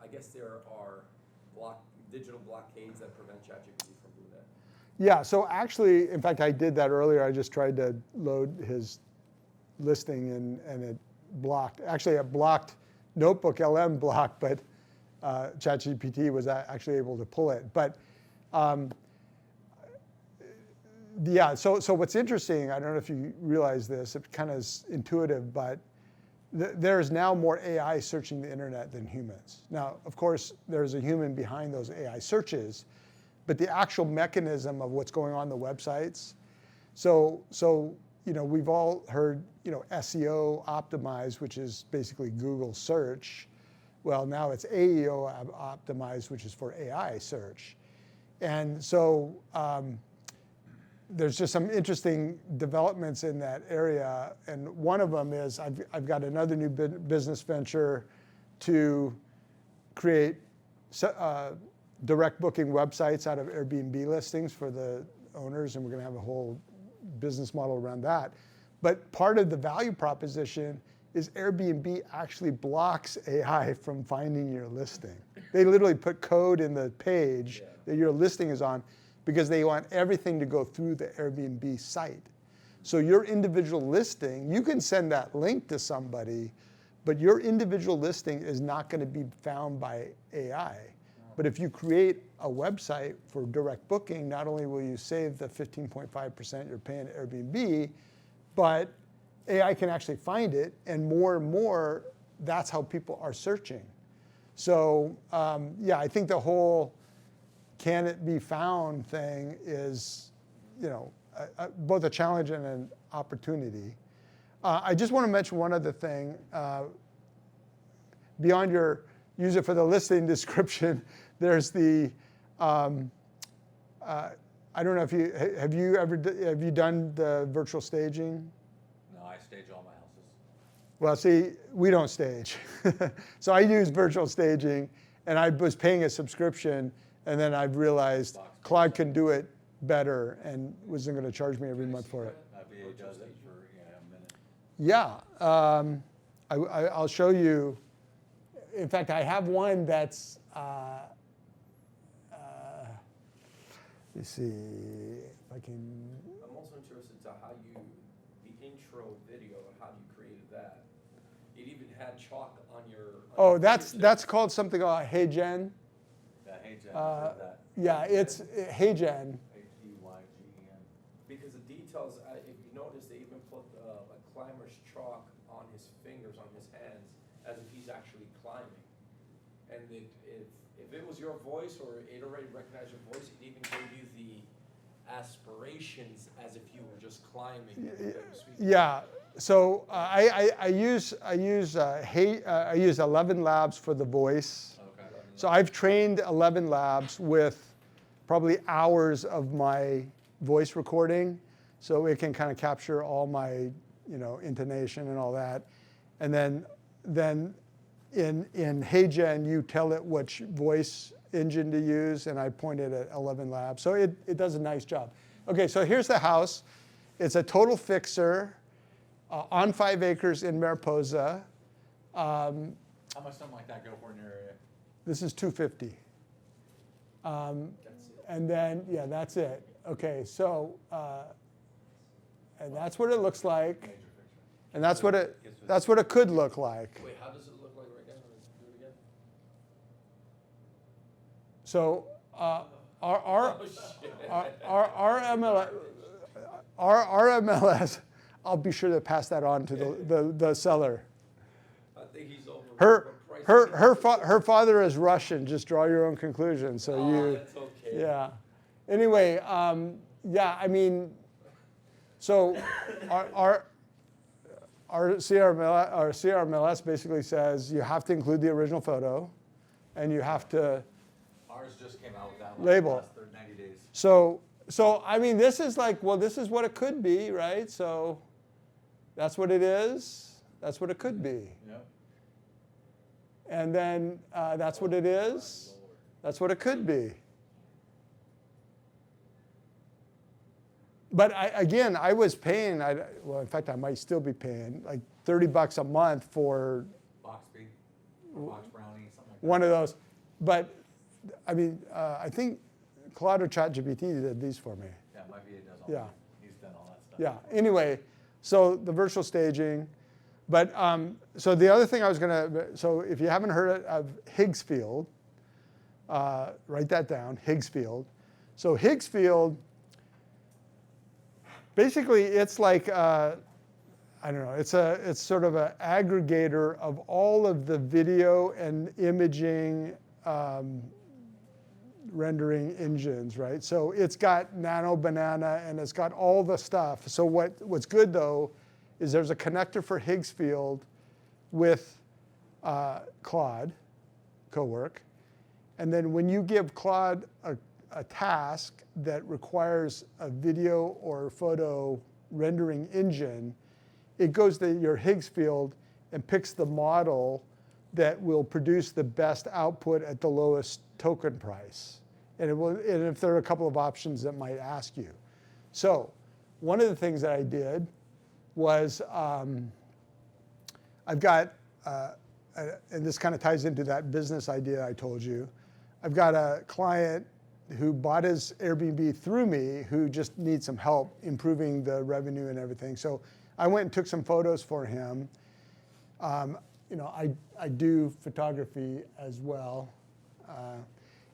Speaker 8: I guess there are digital blockades that prevent ChatGPT from doing that.
Speaker 1: Yeah. So actually, in fact, I did that earlier. I just tried to load his listing and it blocked. Actually, it blocked NotebookLM blocked, but ChatGPT was actually able to pull it. But yeah. So what's interesting, I don't know if you realize this. It kind of is intuitive, but there's now more AI searching the internet than humans. Now, of course, there's a human behind those AI searches, but the actual mechanism of what's going on the websites. So we've all heard SEO optimized, which is basically Google search. Well, now it's AEO optimized, which is for AI search. And so there's just some interesting developments in that area, and one of them is I've got another new business venture to create direct booking websites out of Airbnb listings for the owners, and we're going to have a whole business model around that. But part of the value proposition is Airbnb actually blocks AI from finding your listing. They literally put code in the page that your listing is on, because they want everything to go through the Airbnb site. So your individual listing, you can send that link to somebody, but your individual listing is not going to be found by AI. But if you create a website for direct booking, not only will you save the 15.5% you're paying to Airbnb, but AI can actually find it, and more, that's how people are searching. So I think the whole can it be found thing is, both a challenge and an opportunity. I just want to mention one other thing. Beyond your use it for the listing description, there's the, I don't know if you, have you done the virtual staging?
Speaker 7: No, I stage all my houses.
Speaker 1: Well, see, we don't stage. So I use virtual staging, and I was paying a subscription, and then I've realized Claude can do it better and wasn't going to charge me every month for it.
Speaker 7: VA does it for a minute.
Speaker 1: Yeah, I'll show you. In fact, I have one that's, let me see if I can.
Speaker 8: I'm also interested to how you, the intro video, how you created that. It even had chalk on your.
Speaker 1: Oh, that's called something called Hey Jen.
Speaker 7: Yeah, hey Jen, I said that.
Speaker 1: Yeah, it's Hey Jen.
Speaker 7: HEYGEN.
Speaker 8: Because the details, if you notice, they even put a climber's chalk on his fingers, on his hands, as if he's actually climbing. And if it was your voice, or it already recognized your voice, it even gave you the aspirations as if you were just climbing.
Speaker 1: Yeah. So I use 11 Labs for the voice.
Speaker 7: Okay.
Speaker 1: So I've trained 11 Labs with probably hours of my voice recording, so it can kind of capture all my, intonation and all that. And then in HeyGen, you tell it which voice engine to use, and I pointed at 11 Labs. So it does a nice job. Okay, so here's the house. It's a total fixer on 5 acres in Mariposa.
Speaker 7: How much something like that go for in your area?
Speaker 1: This is $250. And then, yeah, that's it. Okay, so, and that's what it looks like.
Speaker 7: Major fixture.
Speaker 1: And that's what it could look like.
Speaker 8: Wait, how does it look like right now? Let's do it again.
Speaker 1: So our MLS, I'll be sure to pass that on to the seller.
Speaker 8: I think he's over.
Speaker 1: Her father is Russian. Just draw your own conclusion. So
Speaker 8: That's okay.
Speaker 1: yeah. Anyway, yeah. I mean, so our CRMLS basically says you have to include the original photo, and you have to
Speaker 7: Ours just came out with that
Speaker 1: label.
Speaker 7: last 90 days.
Speaker 1: So I mean, this is like, well, this is what it could be, right? So that's what it is. That's what it could be.
Speaker 7: Yep.
Speaker 1: And then that's what it is. That's what it could be. But I was paying, well, in fact, I might still be paying like $30 a month for
Speaker 7: Box B, or Box Brownie, something like that.
Speaker 1: one of those. But I mean, I think Claude or ChatGPT did these for me.
Speaker 7: Yeah, my VA does all
Speaker 1: Yeah.
Speaker 7: that. He's done all that stuff.
Speaker 1: Yeah. Anyway, so the virtual staging. But so the other thing I was so if you haven't heard of Higgsfield, write that down, Higgsfield. So Higgsfield, basically it's like, I don't know, it's sort of an aggregator of all of the video and imaging rendering engines, right? So it's got Nano Banana and it's got all the stuff. So what's good though is there's a connector for Higgsfield with Claude, Cowork. And then when you give Claude a task that requires a video or photo rendering engine, it goes to your Higgsfield and picks the model that will produce the best output at the lowest token price. And if there are a couple of options that might ask you. So one of the things that I did was I've got, and this kind of ties into that business idea I told you. I've got a client who bought his Airbnb through me who just needs some help improving the revenue and everything. So I went and took some photos for him. I do photography as well.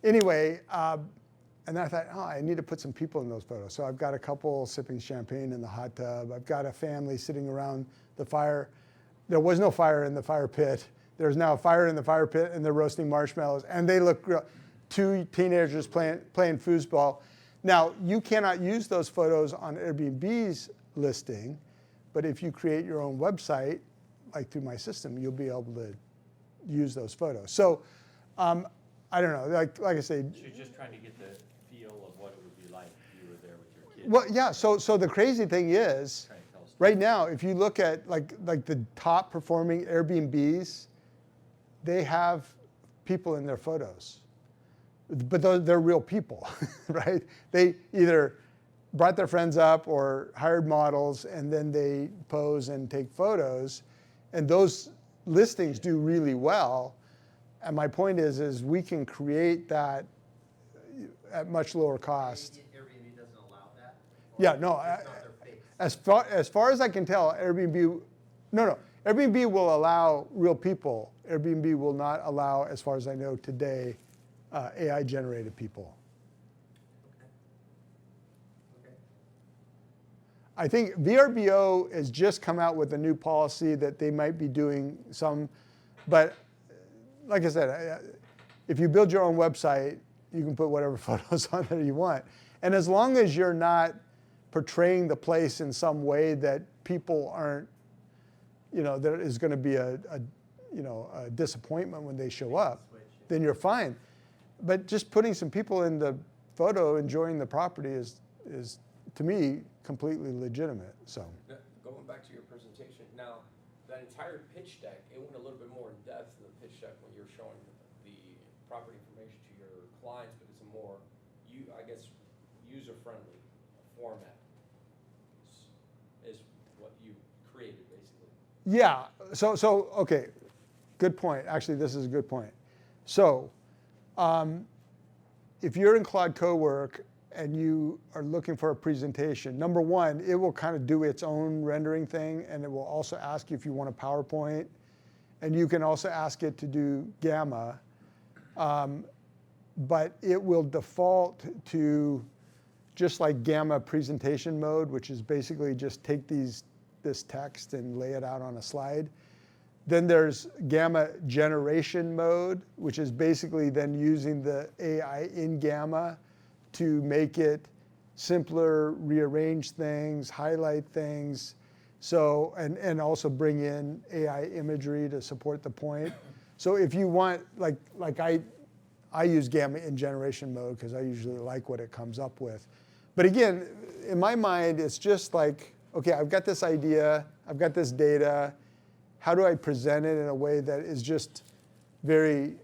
Speaker 1: Anyway, and then I thought, I need to put some people in those photos. So I've got a couple sipping champagne in the hot tub. I've got a family sitting around the fire. There was no fire in the fire pit. There's now a fire in the fire pit, and they're roasting marshmallows. And they look real. 2 teenagers playing foosball. Now, you cannot use those photos on Airbnb's listing, But if you create your own website, like through my system, you'll be able to use those photos. So I don't know, like I say.
Speaker 3: So you're just trying to get the feel of what it would be like if you were there with your kids.
Speaker 1: Well, yeah, so the crazy thing is,
Speaker 3: Trying to tell a story.
Speaker 1: right now, if you look at like the top performing Airbnbs, they have people in their photos. But they're real people, right? They either brought their friends up or hired models, and then they pose and take photos. And those listings do really well. And my point is we can create that at much lower cost.
Speaker 9: Airbnb doesn't allow that?
Speaker 1: Yeah, no.
Speaker 9: It's not their face.
Speaker 1: As far as I can tell, Airbnb will allow real people. Airbnb will not allow, as far as I know today, AI-generated people.
Speaker 9: Okay.
Speaker 1: I think VRBO has just come out with a new policy that they might be doing some, but like I said, if you build your own website, you can put whatever photos on there you want. And as long as you're not portraying the place in some way that people aren't, there is going to be a disappointment when they show up, then you're fine. But just putting some people in the photo enjoying the property is to me, completely legitimate. So.
Speaker 8: Going back to your presentation, now, that entire pitch deck, it went a little bit more in depth than the pitch deck when you're showing the property information to your clients, but it's a more, user-friendly format is what you created, basically.
Speaker 1: Yeah, so okay, good point. Actually, this is a good point. So, if you're in Claude Cowork and you are looking for a presentation, number one, it will kind of do its own rendering thing, and it will also ask you if you want a PowerPoint, and you can also ask it to do Gamma, but it will default to just like Gamma presentation mode, which is basically just take this text and lay it out on a slide. Then there's Gamma generation mode, which is basically then using the AI in Gamma to make it simpler, rearrange things, highlight things, so and also bring in AI imagery to support the point. So if you want, like I use Gamma in generation mode because I usually like what it comes up with. But again, in my mind, it's just like, okay, I've got this idea, I've got this data. How do I present it in a way that is just very,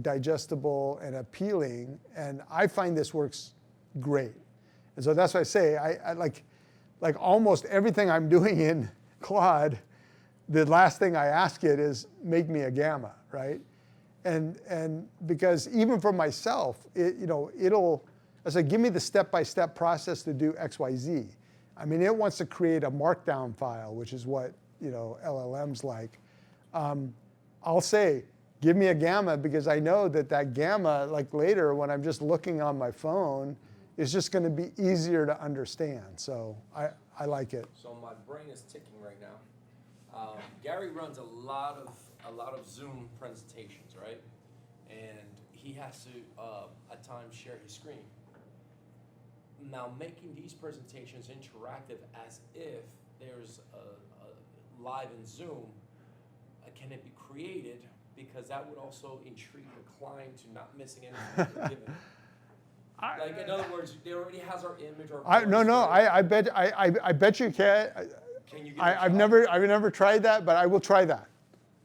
Speaker 1: digestible and appealing? And I find this works great. And so that's why I say I like almost everything I'm doing in Claude. The last thing I ask it is make me a Gamma, right? And because even for myself, I say give me the step-by-step process to do X, Y, Z. I mean, it wants to create a markdown file, which is what LLMs like. I'll say, give me a Gamma because I know that Gamma, like later when I'm just looking on my phone, is just going to be easier to understand. So I like it.
Speaker 8: So my brain is ticking right now. Gary runs a lot of Zoom presentations, right? And he has to at times share his screen. Now making these presentations interactive as if there's a live in Zoom, can it be created? Because that would also intrigue the client to not missing anything they're given. Like in other words, they already has our image or.
Speaker 1: I bet you can.
Speaker 8: Can you give
Speaker 1: I've never tried that, but I will try that.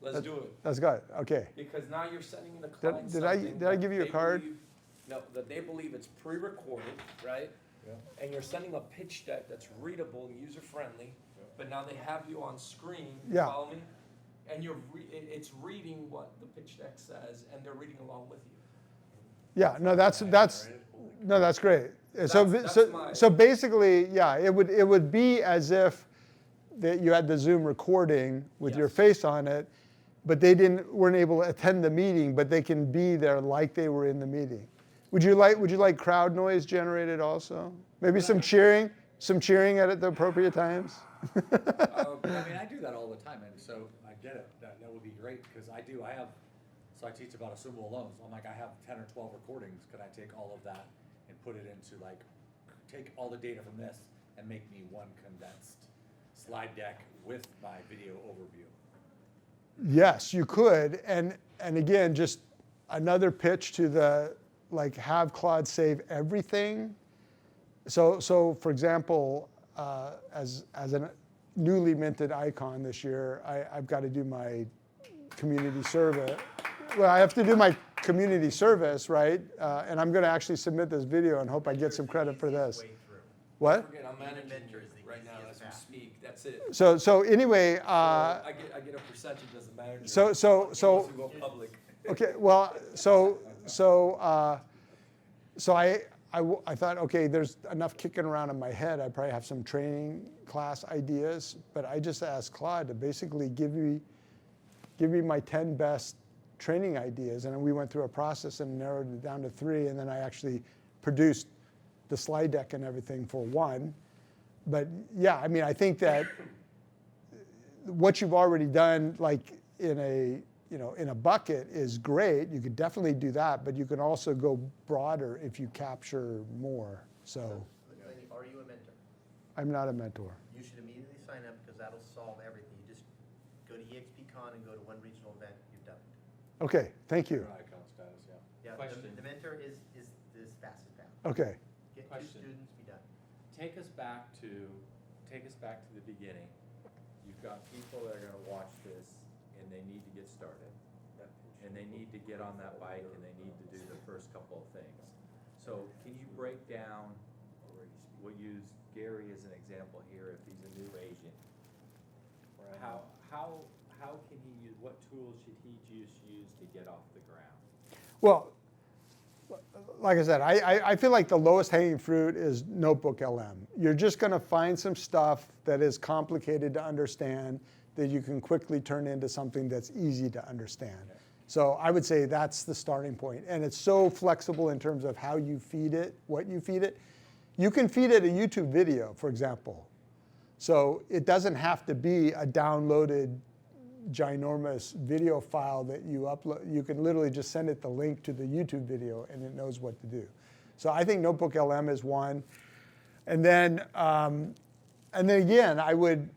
Speaker 8: Let's do it.
Speaker 1: That's good. Okay.
Speaker 8: Because now you're sending the client
Speaker 1: Did
Speaker 8: something
Speaker 1: I give you a
Speaker 8: they
Speaker 1: card?
Speaker 8: That they believe it's pre-recorded, right? Yeah. And you're sending a pitch deck that's readable and user-friendly, but now they have you on screen.
Speaker 1: Yeah.
Speaker 8: Follow me? And it's reading what the pitch deck says, and they're reading along with you.
Speaker 1: Yeah. No, that's great. So basically, yeah, it would be as if that you had the Zoom recording with your face on it, but they weren't able to attend the meeting, but they can be there like they were in the meeting. Would you like crowd noise generated also? Maybe some cheering at the appropriate times?
Speaker 7: I mean, I do that all the time, and so I get it. That would be great because I I teach about Suno loans. I'm like, I have 10 or 12 recordings. Could I take all of that and put it into take all the data from this and make me one condensed slide deck with my video overview.
Speaker 1: Yes, you could, and again, just another pitch to the, like, have Claude save everything. So for example, as a newly minted icon this year, I've got to do my community service. Well, I have to do my community service, right? And I'm going to actually submit this video and hope I get some credit for this. What?
Speaker 8: Forget, I'm managing right now as we speak, that's it.
Speaker 1: So anyway,
Speaker 8: I get a percentage as a manager.
Speaker 1: so
Speaker 8: Once we go public.
Speaker 1: okay, well, so I thought, okay, there's enough kicking around in my head. I probably have some training class ideas, but I just asked Claude to basically give me my 10 best training ideas, and we went through a process and narrowed it down to 3, and then I actually produced the slide deck and everything for one. But yeah, I mean, I think that what you've already done, like in a bucket, is great. You could definitely do that, but you can also go broader if you capture more. So
Speaker 9: Are you a mentor?
Speaker 1: I'm not a mentor.
Speaker 9: You should immediately sign up because that'll solve everything. You just go to EXPCon and go to one regional event, you've done it.
Speaker 1: Okay, thank you.
Speaker 7: Your icon status, yeah.
Speaker 9: Yeah,
Speaker 3: Question.
Speaker 9: the mentor is the fastest path.
Speaker 1: Okay.
Speaker 9: Get 2
Speaker 3: Question.
Speaker 9: students, be done.
Speaker 3: Take us back to the beginning. You've got people that are gonna watch this and they need to get started. And they need to get on that bike and they need to do the first couple of things. So can you break down, we'll use Gary as an example here, if he's a new agent. How can he use, what tools should he use to get off the ground?
Speaker 1: Well, like I said, I feel like the lowest hanging fruit is NotebookLM. You're just going to find some stuff that is complicated to understand that you can quickly turn into something that's easy to understand. Okay. So I would say that's the starting point. And it's so flexible in terms of how you feed it, what you feed it. You can feed it a YouTube video, for example. So it doesn't have to be a downloaded ginormous video file that you upload. You can literally just send it the link to the YouTube video and it knows what to do. So I think NotebookLM is one. And then again, I would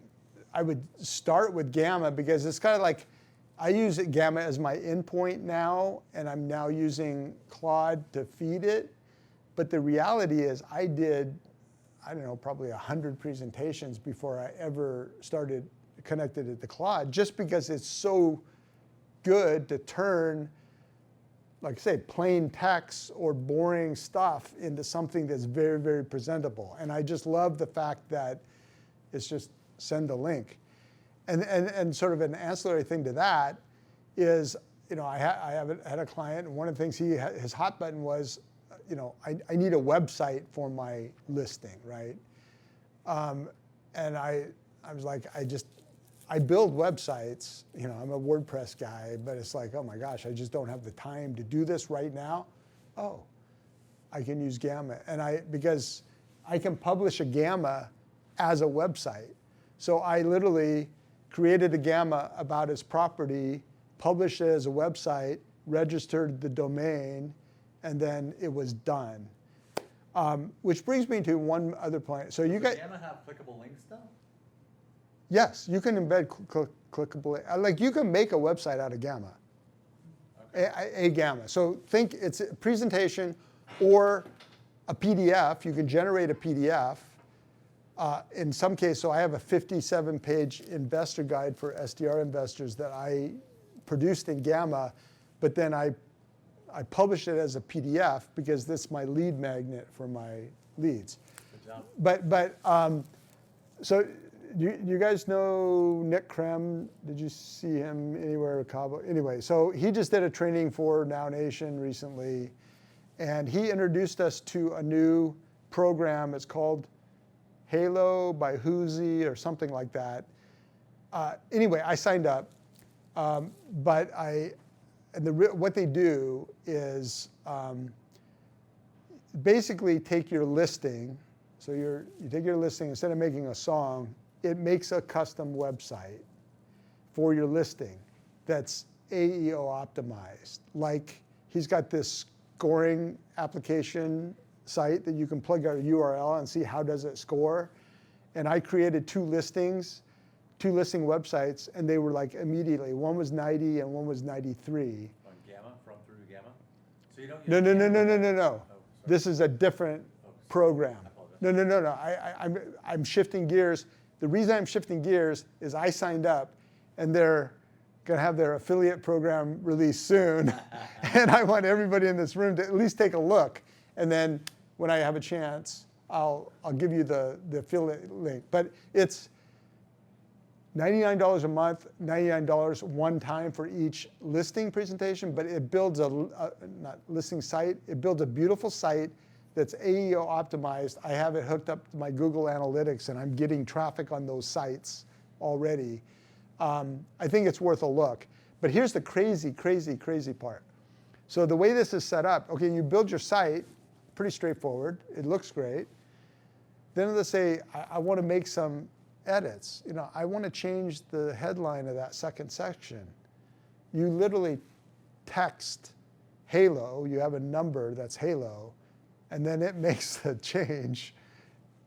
Speaker 1: start with Gamma because it's kind of like, I use Gamma as my endpoint now, and I'm now using Claude to feed it. But the reality is I did, I don't know, probably 100 presentations before I ever started connected it to Claude, just because it's so good to turn, like I say, plain text or boring stuff into something that's very, very presentable. And I just love the fact that it's just send a link. And sort of an ancillary thing to that is, I had a client, and one of the things his hot button was, I need a website for my listing, right? And I was like, I build websites, I'm a WordPress guy, but it's like, oh my gosh, I just don't have the time to do this right now. Oh, I can use Gamma. Because I can publish a Gamma as a website. So I literally created a Gamma about his property, published it as a website, registered the domain, and then it was done. Which brings me to one other point. So you
Speaker 7: Does
Speaker 1: got
Speaker 7: Gamma have clickable links though?
Speaker 1: Yes, you can embed clickable. Like you can make a website out of Gamma, a Gamma. So think it's a presentation or a PDF. You can generate a PDF. In some cases, so I have a 57-page investor guide for SDR investors that I produced in Gamma, but then I published it as a PDF because that's my lead magnet for my leads.
Speaker 7: Good job.
Speaker 1: But so you guys know Nick Krem? Did you see him anywhere at Cabo? Anyway, so he just did a training for Now Nation recently, and he introduced us to a new program. It's called Halo by Whoosy or something like that. Anyway, I signed up, but what they do is basically take your listing. So you take your listing, instead of making a song, it makes a custom website for your listing that's AEO optimized. Like he's got this scoring application site that you can plug a URL and see how does it score. and I created two listing websites, and they were like immediately. One was 90 and one was 93.
Speaker 7: On Gamma, from through Gamma? So you don't use
Speaker 1: No, no, no, no,
Speaker 7: Gamma?
Speaker 1: no, no, no.
Speaker 7: Oh, sorry.
Speaker 1: This is a different program.
Speaker 7: I apologize.
Speaker 1: No, no, no, no. I'm shifting gears. The reason I'm shifting gears is I signed up, and they're going to have their affiliate program released soon, and I want everybody in this room to at least take a look, and then when I have a chance, I'll give you the affiliate link. But it's $99 a month, $99 one time for each listing presentation, but it builds not listing site, it builds a beautiful site that's AEO optimized. I have it hooked up to my Google Analytics, and I'm getting traffic on those sites already. I think it's worth a look. But here's the crazy, crazy, crazy part. So the way this is set up, okay, you build your site, pretty straightforward. It looks great. Then let's say I want to make some edits. You know, I want to change the headline of that second section. You literally text Halo. You have a number that's Halo, and then it makes the change,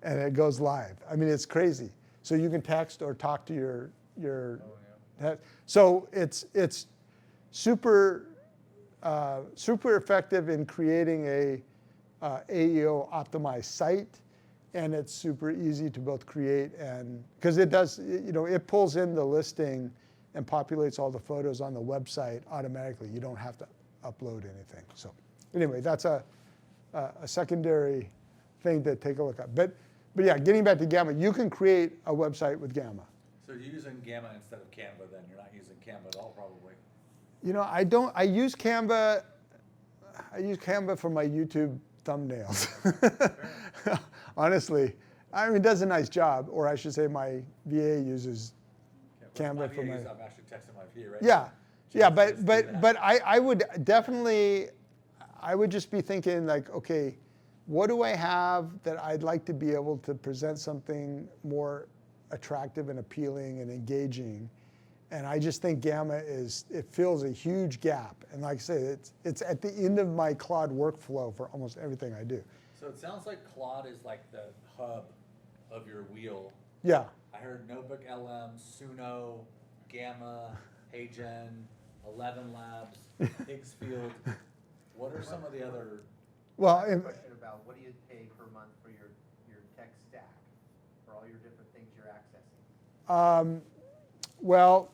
Speaker 1: and it goes live. I mean, it's crazy. So you can text or talk to your so it's super super effective in creating a AEO optimized site, and it's super easy to both create and because it does, you know, it pulls in the listing and populates all the photos on the website automatically. You don't have to upload anything. So anyway, that's a secondary thing to take a look at. But yeah, getting back to Gamma, you can create a website with Gamma.
Speaker 7: So you're using Gamma instead of Canva then? You're not using Canva at all, probably?
Speaker 1: You know, I use Canva for my YouTube thumbnails. Honestly, I mean, it does a nice job, or I should say my VA uses Canva for my.
Speaker 7: I'm actually texting my VA right
Speaker 1: Yeah,
Speaker 7: now.
Speaker 1: yeah,
Speaker 7: Just do that.
Speaker 1: but I would definitely, I would just be thinking like, okay, what do I have that I'd like to be able to present something more attractive and appealing and engaging? And I just think Gamma it fills a huge gap. And like I say, it's at the end of my Claude workflow for almost everything I do.
Speaker 7: So it sounds like Claude is like the hub of your wheel.
Speaker 1: Yeah.
Speaker 7: I heard NotebookLM, Suno, Gamma, HeyGen, 11 Labs, Higgsfield. What are some of the other?
Speaker 1: Well,
Speaker 9: I have a question about what do you pay per month for your tech stack, for all your different things you're accessing?
Speaker 1: Well,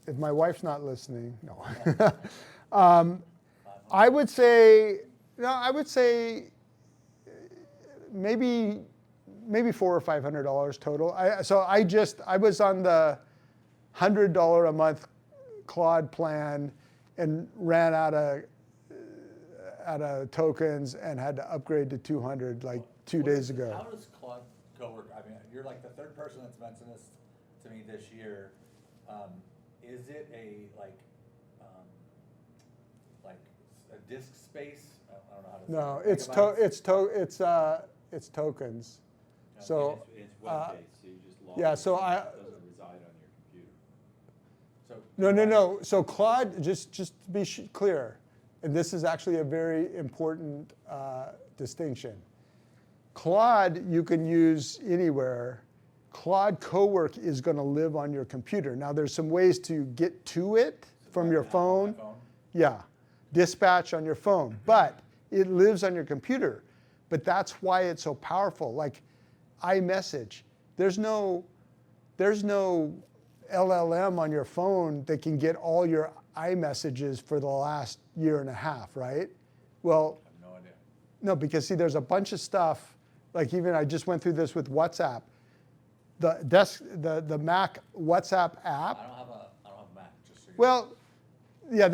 Speaker 1: if my wife's not listening, no. I would say, maybe $400 or $500 total. I was on the $100 a month Claude plan and ran out of tokens and had to upgrade to 200 like 2 days ago.
Speaker 7: How does Claude Cowork? I mean, you're like the third person that's mentioned this to me this year. Is it like a disk space? I don't know how to.
Speaker 1: No,
Speaker 7: say
Speaker 1: it's tokens.
Speaker 7: Okay.
Speaker 1: So
Speaker 2: It's web-based, so you just log
Speaker 1: yeah,
Speaker 2: in.
Speaker 1: so
Speaker 2: It doesn't reside on your computer.
Speaker 7: So
Speaker 1: no. So Claude, just to be clear, and this is actually a very important distinction. Claude you can use anywhere. Claude Cowork is going to live on your computer. Now there's some ways to get to it from your phone. Yeah, dispatch on your phone, but it lives on your computer. But that's why it's so powerful. Like iMessage, there's no LLM on your phone that can get all your iMessages for the last year and a half, right? Well,
Speaker 7: I have no idea.
Speaker 1: no, because see, there's a bunch of stuff. Like even I just went through this with WhatsApp. The Mac WhatsApp app.
Speaker 7: I don't have a Mac. Just so you know.
Speaker 1: Well, yeah,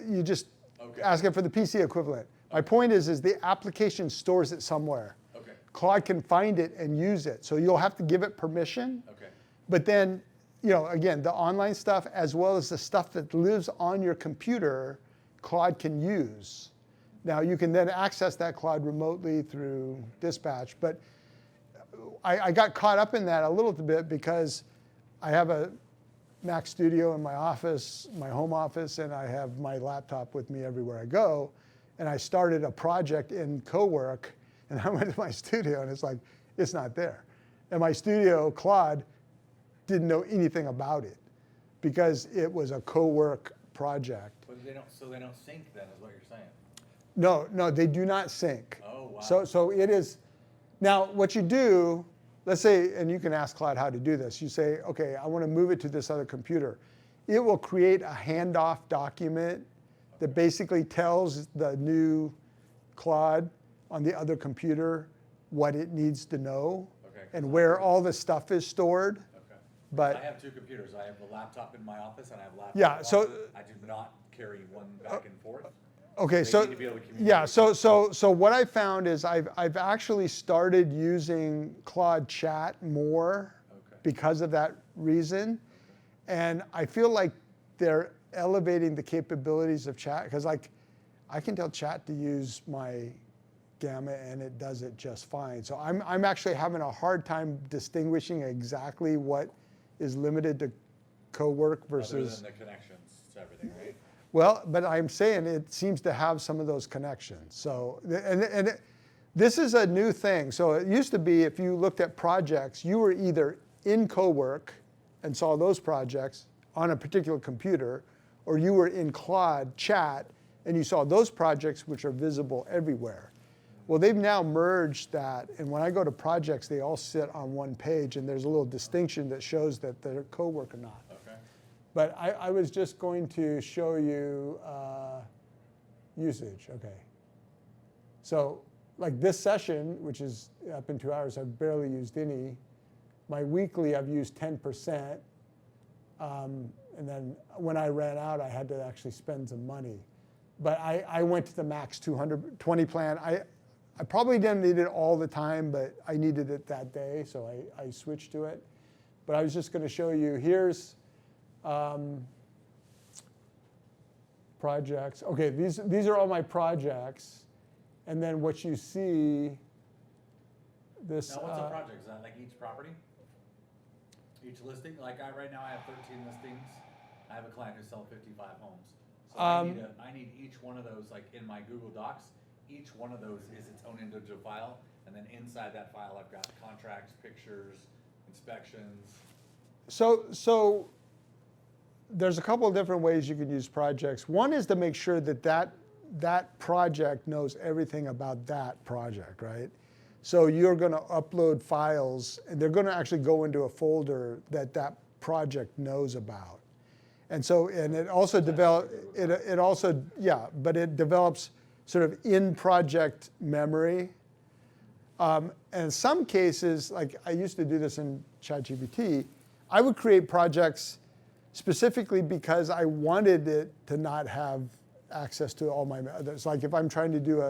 Speaker 1: you just
Speaker 7: Okay.
Speaker 1: ask it for the PC equivalent. My point is the application stores it somewhere.
Speaker 7: Okay.
Speaker 1: Claude can find it and use it. So you'll have to give it permission.
Speaker 7: Okay.
Speaker 1: But then, you know, again, the online stuff as well as the stuff that lives on your computer, Claude can use. Now you can then access that Claude remotely through dispatch. But I got caught up in that a little bit because I have a Mac Studio in my office, my home office, and I have my laptop with me everywhere I go. And I started a project in Cowork, and I went to my studio, and it's like it's not there. And my studio, Claude, didn't know anything about it because it was a Cowork project.
Speaker 7: But they don't sync then, is what you're saying?
Speaker 1: No, they do not sync.
Speaker 7: Oh, wow.
Speaker 1: So it is, now what you do, let's say, and you can ask Claude how to do this. You say, okay, I want to move it to this other computer. It will create a handoff document that basically tells the new Claude on the other computer what it needs to know and where all the stuff is stored.
Speaker 7: Okay.
Speaker 1: But
Speaker 7: I have two computers. I have the laptop in my office and I have a laptop
Speaker 1: Yeah,
Speaker 7: at
Speaker 1: so-
Speaker 7: home. I do not carry one back and forth.
Speaker 1: okay,
Speaker 7: They
Speaker 1: so
Speaker 7: need to be able to
Speaker 1: yeah,
Speaker 7: communicate.
Speaker 1: so what I found is I've actually started using Claude Chat more because of that reason, and I feel like they're elevating the capabilities of Chat because like I can tell Chat to use my Gamma and it does it just fine. So I'm actually having a hard time distinguishing exactly what is limited to Cowork
Speaker 7: Other
Speaker 1: versus.
Speaker 7: than the connections to everything, right?
Speaker 1: Well, but I'm saying it seems to have some of those connections. So, this is a new thing. So it used to be if you looked at projects, you were either in Cowork and saw those projects on a particular computer, or you were in Claude Chat and you saw those projects which are visible everywhere. Well, they've now merged that, and when I go to projects, they all sit on one page, and there's a little distinction that shows that they're Cowork or not.
Speaker 7: Okay.
Speaker 1: But I was just going to show you usage, okay. So like this session, which is up in 2 hours, I've barely used any. My weekly, I've used 10%. And then when I ran out, I had to actually spend some money. But I went to the max 220 plan. I probably didn't need it all the time, but I needed it that day, so I switched to it. But I was just going to show you, here's projects. Okay, these are all my projects. And then what you see, this.
Speaker 7: Now, what's a project? Is that like each property? Each listing? Like right now I have 13 listings. I have a client who sells 55 homes. So I need each one of those, like in my Google Docs, each one of those is its own individual file. And then inside that file, I've got contracts, pictures, inspections.
Speaker 1: So there's a couple of different ways you can use projects. One is to make sure that that project knows everything about that project, right? So you're going to upload files, and they're going to actually go into a folder that project knows about. And so, and it also develops sort of in-project memory. And in some cases, like I used to do this in ChatGPT, I would create projects specifically because I wanted it to not have access to all my others. Like if I'm trying to do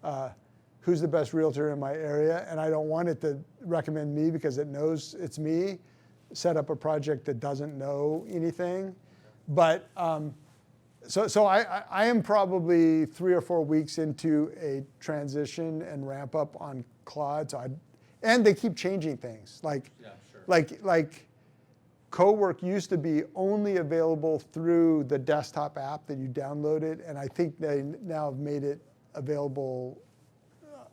Speaker 1: a who's the best realtor in my area, and I don't want it to recommend me because it knows it's me, set up a project that doesn't know anything. But so I am probably 3 or 4 weeks into a transition and ramp up on Claude. And they keep changing things. Like Cowork used to be only available through the desktop app that you downloaded, and I think they now have made it available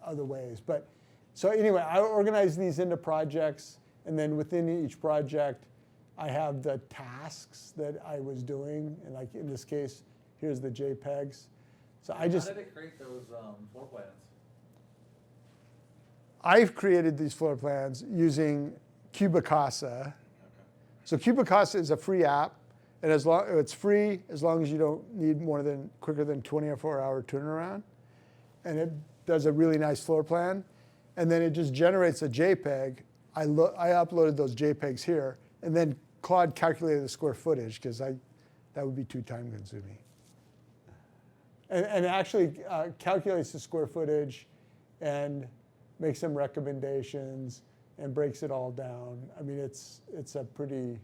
Speaker 1: other ways. But so anyway, I organize these into projects, and then within each project, I have the tasks that I was doing, and like in this case, here's the JPEGs. So
Speaker 7: How did it create those floor plans?
Speaker 1: I've created these floor plans using Cubicasa. So Cubicasa is a free app, and it's free as long as you don't need quicker than 24-hour turnaround, and it does a really nice floor plan, and then it just generates a JPEG. I uploaded those JPEGs here, and then Claude calculated the square footage because that would be too time consuming. And actually calculates the square footage and makes some recommendations and breaks it all down. I mean, it's a pretty,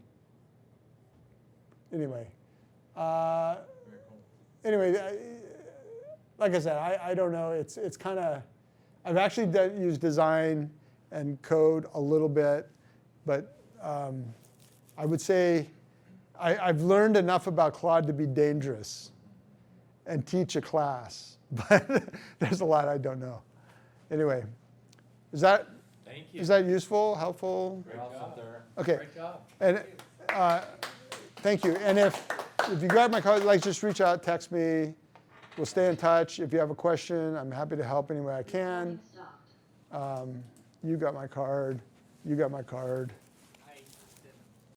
Speaker 1: anyway. Like I said, I don't know. It's kind of, I've actually used design and code a little bit, but I would say I've learned enough about Claude to be dangerous and teach a class, but there's a lot I don't know. Anyway, is that?
Speaker 3: Thank you.
Speaker 1: Is that useful, helpful?
Speaker 3: Great
Speaker 7: Well,
Speaker 3: job.
Speaker 7: there.
Speaker 1: Okay.
Speaker 3: Great job.
Speaker 1: And thank you. And if you grab my card, like just reach out, text me. We'll stay in touch. If you have a question, I'm happy to help any way I can. You got my card. You got my card.